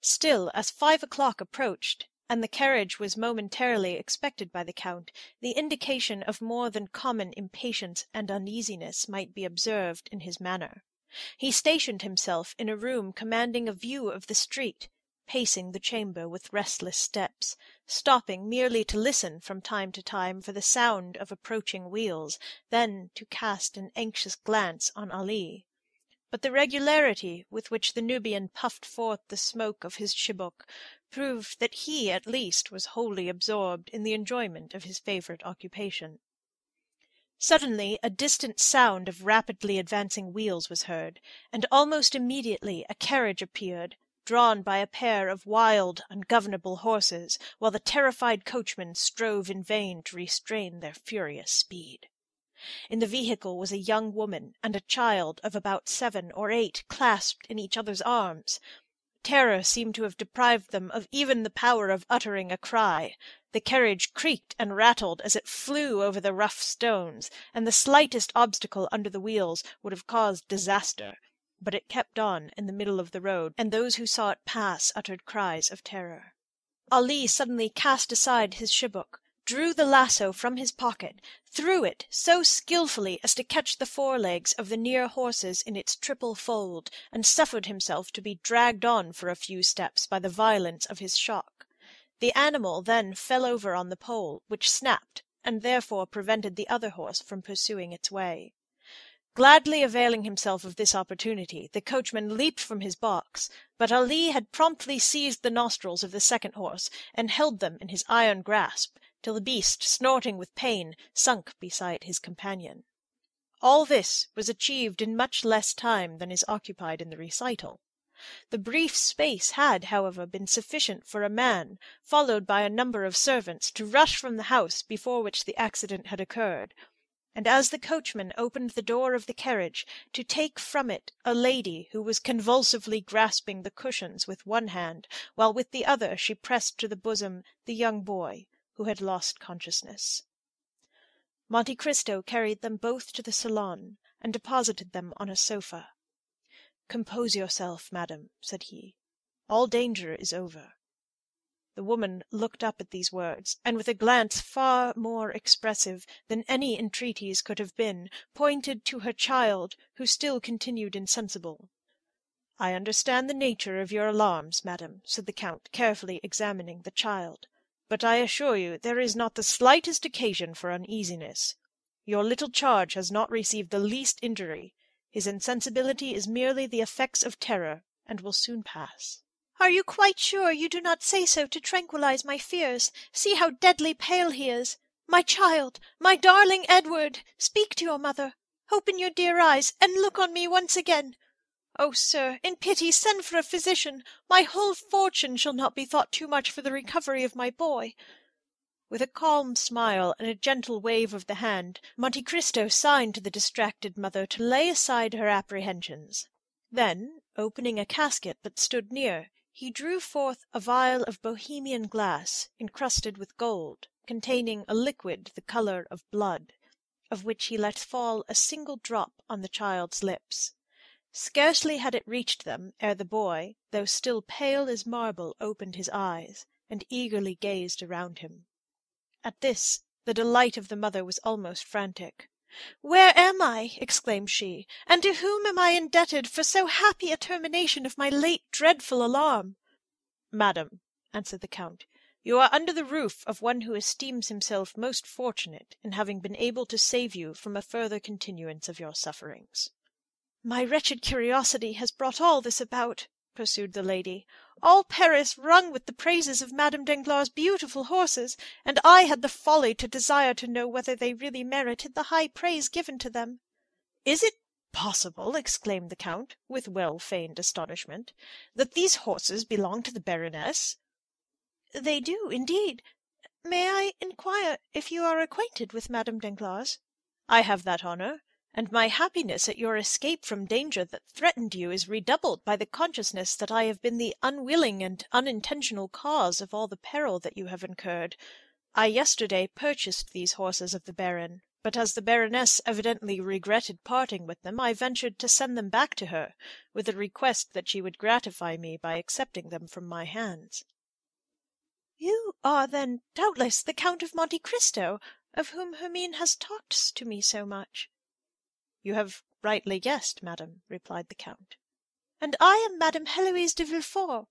Still, as 5 o'clock approached, and the carriage was momentarily expected by the Count, the indication of more than common impatience and uneasiness might be observed in his manner. He stationed himself in a room commanding a view of the street, pacing the chamber with restless steps, stopping merely to listen from time to time for the sound of approaching wheels, then to cast an anxious glance on Ali. But the regularity with which the Nubian puffed forth the smoke of his chibouk proved that he, at least, was wholly absorbed in the enjoyment of his favourite occupation. Suddenly a distant sound of rapidly advancing wheels was heard, and almost immediately a carriage appeared, drawn by a pair of wild, ungovernable horses, while the terrified coachman strove in vain to restrain their furious speed. In the vehicle was a young woman and a child of about 7 or 8, clasped in each other's arms. Terror seemed to have deprived them of even the power of uttering a cry. The carriage creaked and rattled as it flew over the rough stones, and the slightest obstacle under the wheels would have caused disaster. But it kept on in the middle of the road, and those who saw it pass uttered cries of terror. Ali suddenly cast aside his chibouk, drew the lasso from his pocket, threw it so skilfully as to catch the forelegs of the near horses in its triple fold, and suffered himself to be dragged on for a few steps by the violence of his shock. The animal then fell over on the pole, which snapped, and therefore prevented the other horse from pursuing its way. Gladly availing himself of this opportunity, the coachman leaped from his box, but Ali had promptly seized the nostrils of the second horse and held them in his iron grasp, till the beast, snorting with pain, sunk beside his companion. All this was achieved in much less time than is occupied in the recital. The brief space had, however, been sufficient for a man, followed by a number of servants, to rush from the house before which the accident had occurred, and as the coachman opened the door of the carriage, to take from it a lady who was convulsively grasping the cushions with one hand, while with the other she pressed to the bosom the young boy, who had lost consciousness. Monte Cristo carried them both to the salon, and deposited them on a sofa. "Compose yourself, madam," said he. "All danger is over." The woman looked up at these words, and with a glance far more expressive than any entreaties could have been, pointed to her child, who still continued insensible. "I understand the nature of your alarms, madam," said the Count, carefully examining the child, "but I assure you there is not the slightest occasion for uneasiness. Your little charge has not received the least injury. His insensibility is merely the effects of terror, and will soon pass." "Are you quite sure you do not say so to tranquilize my fears? See how deadly pale he is. My child, my darling Edward, speak to your mother. Open your dear eyes, and look on me once again. Oh, sir, in pity send for a physician. My whole fortune shall not be thought too much for the recovery of my boy." With a calm smile and a gentle wave of the hand, Monte Cristo signed to the distracted mother to lay aside her apprehensions. Then, opening a casket that stood near, he drew forth a vial of Bohemian glass, encrusted with gold, containing a liquid the colour of blood, of which he let fall a single drop on the child's lips. Scarcely had it reached them ere the boy, though still pale as marble, opened his eyes, and eagerly gazed around him. At this, the delight of the mother was almost frantic. "Where am I?" exclaimed she, "and to whom am I indebted for so happy a termination of my late dreadful alarm?" "Madam," answered the Count, "you are under the roof of one who esteems himself most fortunate in having been able to save you from a further continuance of your sufferings." "My wretched curiosity has brought all this about," pursued the lady. "All Paris rung with the praises of Madame Danglars' beautiful horses, and I had the folly to desire to know whether they really merited the high praise given to them." "Is it possible," exclaimed the Count, with well-feigned astonishment, "that these horses belong to the Baroness?" "They do, indeed. May I inquire if you are acquainted with Madame Danglars?" "I have that honour, and my happiness at your escape from danger that threatened you is redoubled by the consciousness that I have been the unwilling and unintentional cause of all the peril that you have incurred. I yesterday purchased these horses of the Baron, but as the Baroness evidently regretted parting with them, I ventured to send them back to her, with a request that she would gratify me by accepting them from my hands." "You are, then, doubtless the Count of Monte Cristo, of whom Hermine has talked to me so much?" "You have rightly guessed, madam," replied the Count. "And I am Madame Heloise de Villefort."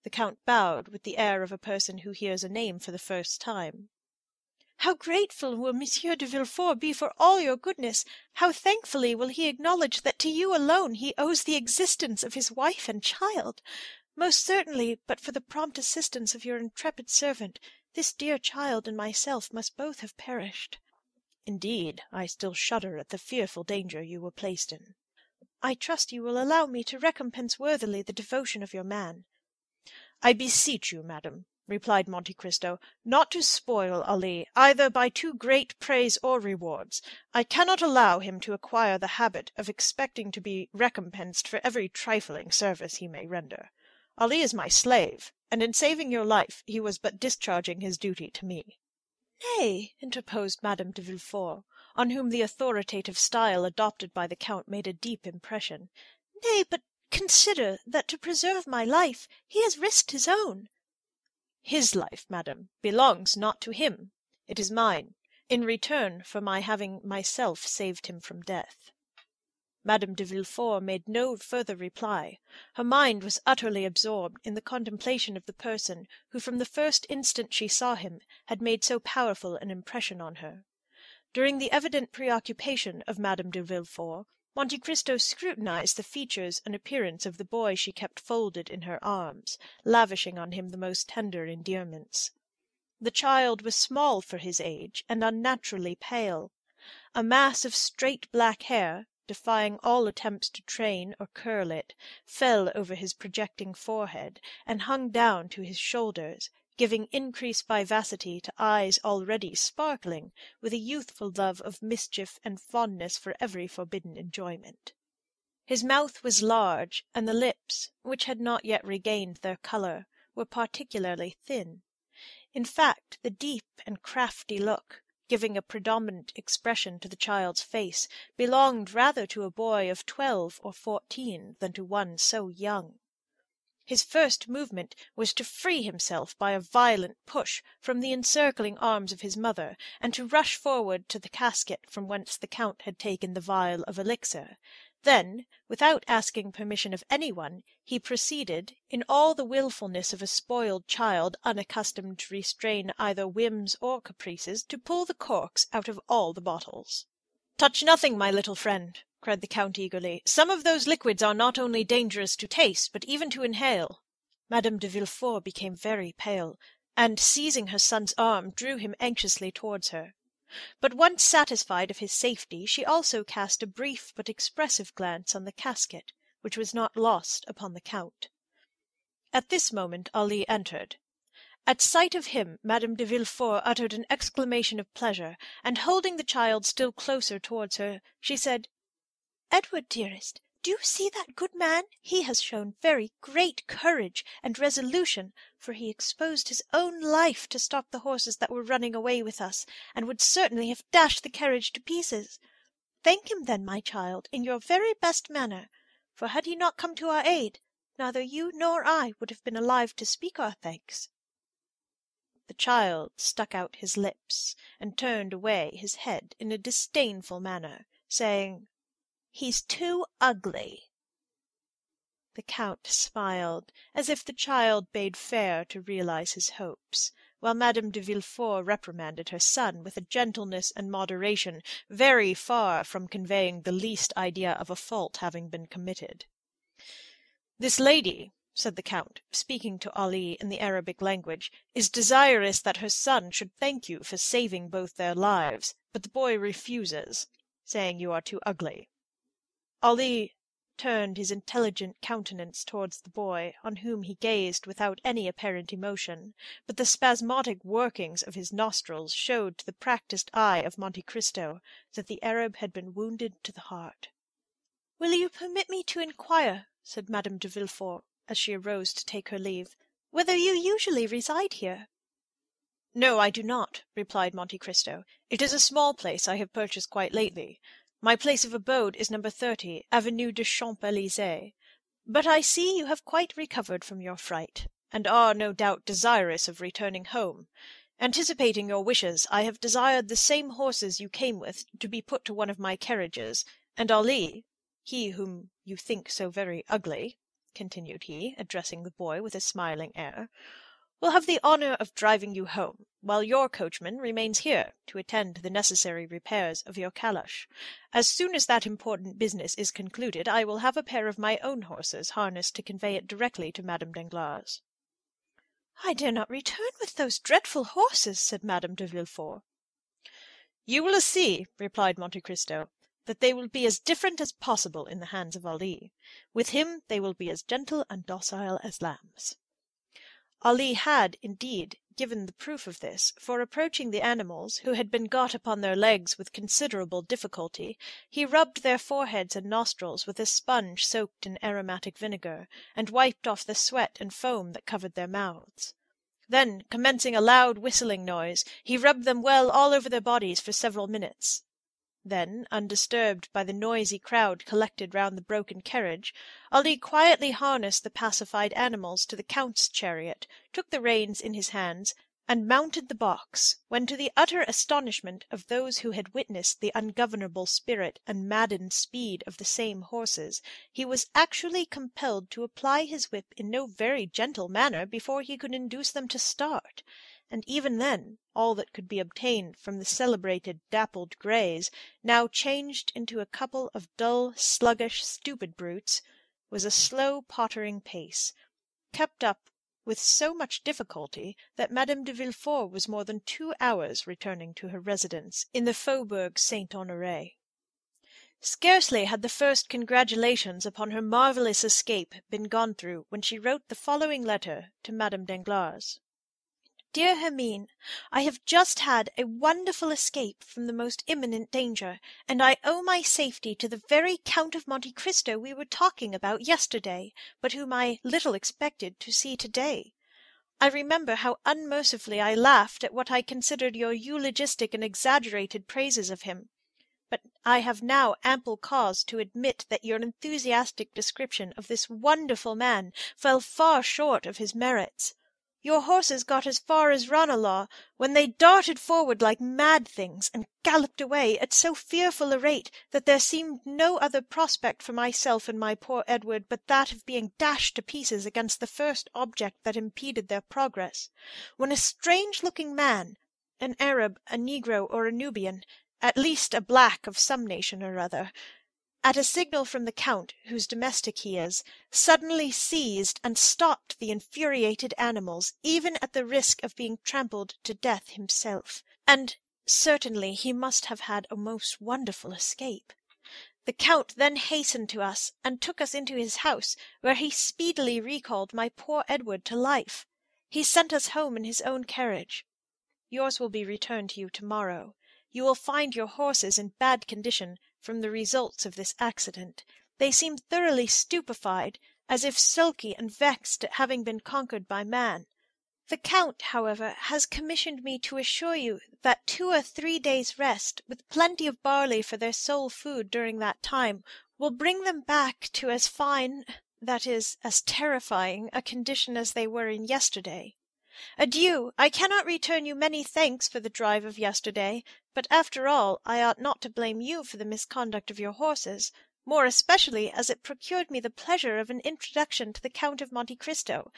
The Count bowed with the air of a person who hears a name for the first time. "How grateful will Monsieur de Villefort be for all your goodness! How thankfully will he acknowledge that to you alone he owes the existence of his wife and child! Most certainly, but for the prompt assistance of your intrepid servant, this dear child and myself must both have perished." "Indeed, I still shudder at the fearful danger you were placed in." "I trust you will allow me to recompense worthily the devotion of your man." "I beseech you, madam," replied Monte Cristo, "not to spoil Ali, either by too great praise or rewards. I cannot allow him to acquire the habit of expecting to be recompensed for every trifling service he may render. Ali is my slave, and in saving your life he was but discharging his duty to me." "Nay," interposed Madame de Villefort, on whom the authoritative style adopted by the Count made a deep impression. "Nay, but consider that to preserve my life he has risked his own." "His life, madam, belongs not to him. It is mine, in return for my having myself saved him from death." Madame de Villefort made no further reply. Her mind was utterly absorbed in the contemplation of the person who from the first instant she saw him had made so powerful an impression on her. During the evident preoccupation of Madame de Villefort, Monte Cristo scrutinized the features and appearance of the boy she kept folded in her arms, lavishing on him the most tender endearments. The child was small for his age and unnaturally pale. A mass of straight black hair, defying all attempts to train or curl it, fell over his projecting forehead and hung down to his shoulders, giving increased vivacity to eyes already sparkling with a youthful love of mischief and fondness for every forbidden enjoyment. His mouth was large, and the lips, which had not yet regained their colour, were particularly thin. In fact, the deep and crafty look, giving a predominant expression to the child's face, belonged rather to a boy of 12 or 14 than to one so young. His first movement was to free himself by a violent push from the encircling arms of his mother, and to rush forward to the casket from whence the Count had taken the vial of elixir. Then, without asking permission of anyone, he proceeded, in all the wilfulness of a spoiled child unaccustomed to restrain either whims or caprices, to pull the corks out of all the bottles. "Touch nothing, my little friend," cried the Count eagerly. "Some of those liquids are not only dangerous to taste, but even to inhale." Madame de Villefort became very pale, and, seizing her son's arm, drew him anxiously towards her. But once satisfied of his safety, she also cast a brief but expressive glance on the casket, which was not lost upon the Count. At this moment Ali entered. At sight of him, Madame de Villefort uttered an exclamation of pleasure, and holding the child still closer towards her, she said, "Edward, dearest, do you see that good man? He has shown very great courage and resolution, for he exposed his own life to stop the horses that were running away with us, and would certainly have dashed the carriage to pieces. Thank him, then, my child, in your very best manner, for had he not come to our aid, neither you nor I would have been alive to speak our thanks." The child stuck out his lips, and turned away his head in a disdainful manner, saying, "He's too ugly." The Count smiled, as if the child bade fair to realize his hopes, while Madame de Villefort reprimanded her son with a gentleness and moderation very far from conveying the least idea of a fault having been committed. "This lady," said the Count, speaking to Ali in the Arabic language, "is desirous that her son should thank you for saving both their lives, but the boy refuses, saying you are too ugly." Ali turned his intelligent countenance towards the boy, on whom he gazed without any apparent emotion, but the spasmodic workings of his nostrils showed to the practised eye of Monte Cristo that the Arab had been wounded to the heart. "Will you permit me to inquire," said Madame de Villefort, as she arose to take her leave, "whether you usually reside here?" "No, I do not," replied Monte Cristo. "It is a small place I have purchased quite lately. My place of abode is No. 30, Avenue des Champs-Élysées. But I see you have quite recovered from your fright, and are, no doubt, desirous of returning home. Anticipating your wishes, I have desired the same horses you came with to be put to one of my carriages, and Ali, he whom you think so very ugly," continued he, addressing the boy with a smiling air, "will have the honour of driving you home, while your coachman remains here to attend to the necessary repairs of your calash. As soon as that important business is concluded, I will have a pair of my own horses harnessed to convey it directly to Madame Danglars." "I dare not return with those dreadful horses," said Madame de Villefort. "You will see," replied Monte Cristo, "that they will be as different as possible in the hands of Ali. With him they will be as gentle and docile as lambs." Ali had, indeed, given the proof of this, for approaching the animals, who had been got upon their legs with considerable difficulty, he rubbed their foreheads and nostrils with a sponge soaked in aromatic vinegar, and wiped off the sweat and foam that covered their mouths. Then, commencing a loud whistling noise, he rubbed them well all over their bodies for several minutes. Then, undisturbed by the noisy crowd collected round the broken carriage, Ali quietly harnessed the pacified animals to the Count's chariot, took the reins in his hands, and mounted the box, when, to the utter astonishment of those who had witnessed the ungovernable spirit and maddened speed of the same horses, he was actually compelled to apply his whip in no very gentle manner before he could induce them to start, and even then all that could be obtained from the celebrated dappled greys, now changed into a couple of dull, sluggish, stupid brutes, was a slow pottering pace, kept up with so much difficulty that Madame de Villefort was more than 2 hours returning to her residence in the Faubourg Saint-Honoré. Scarcely had the first congratulations upon her marvellous escape been gone through when she wrote the following letter to Madame Danglars. Dear Hermine, I have just had a wonderful escape from the most imminent danger, and I owe my safety to the very Count of Monte Cristo we were talking about yesterday, but whom I little expected to see to-day. I remember how unmercifully I laughed at what I considered your eulogistic and exaggerated praises of him. But I have now ample cause to admit that your enthusiastic description of this wonderful man fell far short of his merits. Your horses got as far as Ranelagh, when they darted forward like mad things, and galloped away at so fearful a rate that there seemed no other prospect for myself and my poor Edward but that of being dashed to pieces against the first object that impeded their progress, when a strange-looking man, an Arab, a Negro, or a Nubian, at least a black of some nation or other, at a signal from the Count, whose domestic he is, suddenly seized and stopped the infuriated animals, even at the risk of being trampled to death himself. And certainly he must have had a most wonderful escape. The Count then hastened to us, and took us into his house, where he speedily recalled my poor Edward to life. He sent us home in his own carriage. Yours will be returned to you tomorrow. You will find your horses in bad condition from the results of this accident. They seem thoroughly stupefied, as if sulky and vexed at having been conquered by man. The Count, however, has commissioned me to assure you that 2 or 3 days' rest, with plenty of barley for their sole food during that time, will bring them back to as fine, that is, as terrifying, a condition as they were in yesterday. Adieu! I cannot return you many thanks for the drive of yesterday, but after all I ought not to blame you for the misconduct of your horses, more especially as it procured me the pleasure of an introduction to the Count of Monte Cristo,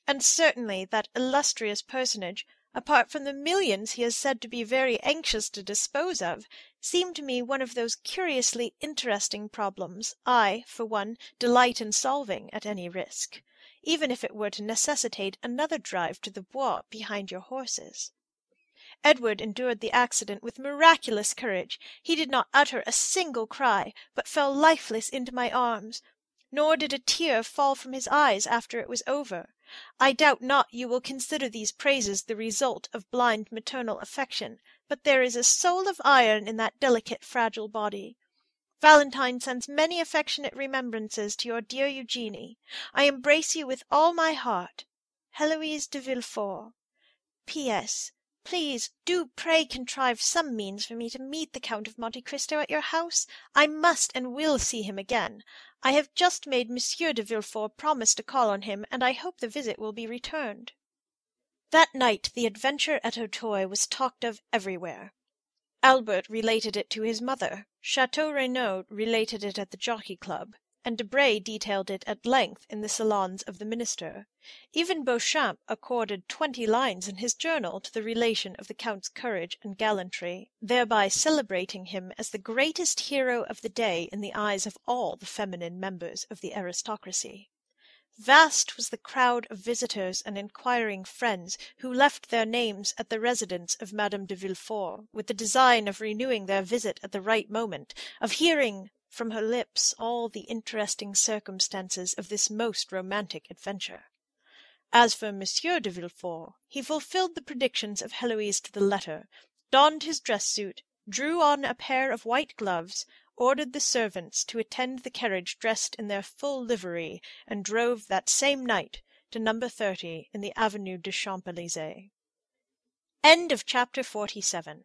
and certainly that illustrious personage, apart from the millions he is said to be very anxious to dispose of, seemed to me one of those curiously interesting problems I, for one, delight in solving at any risk, even if it were to necessitate another drive to the Bois behind your horses. Edward endured the accident with miraculous courage. He did not utter a single cry, but fell lifeless into my arms, nor did a tear fall from his eyes after it was over. I doubt not you will consider these praises the result of blind maternal affection, but there is a soul of iron in that delicate, fragile body. Valentine sends many affectionate remembrances to your dear Eugenie. I embrace you with all my heart. Heloise de Villefort. P.S. Please, do pray contrive some means for me to meet the Count of Monte Cristo at your house. I must and will see him again. I have just made Monsieur de Villefort promise to call on him, and I hope the visit will be returned. That night the adventure at Auteuil was talked of everywhere. Albert related it to his mother, Chateau Renaud related it at the Jockey Club, and Debray detailed it at length in the salons of the minister. Even Beauchamp accorded 20 lines in his journal to the relation of the Count's courage and gallantry, thereby celebrating him as the greatest hero of the day in the eyes of all the feminine members of the aristocracy. Vast was the crowd of visitors and inquiring friends who left their names at the residence of Madame de Villefort, with the design of renewing their visit at the right moment, of hearing from her lips all the interesting circumstances of this most romantic adventure. As for Monsieur de Villefort, he fulfilled the predictions of Heloise to the letter, donned his dress suit, drew on a pair of white gloves, ordered the servants to attend the carriage dressed in their full livery, and drove that same night to number 30 in the Avenue des Champs-Élysées. End of chapter 47.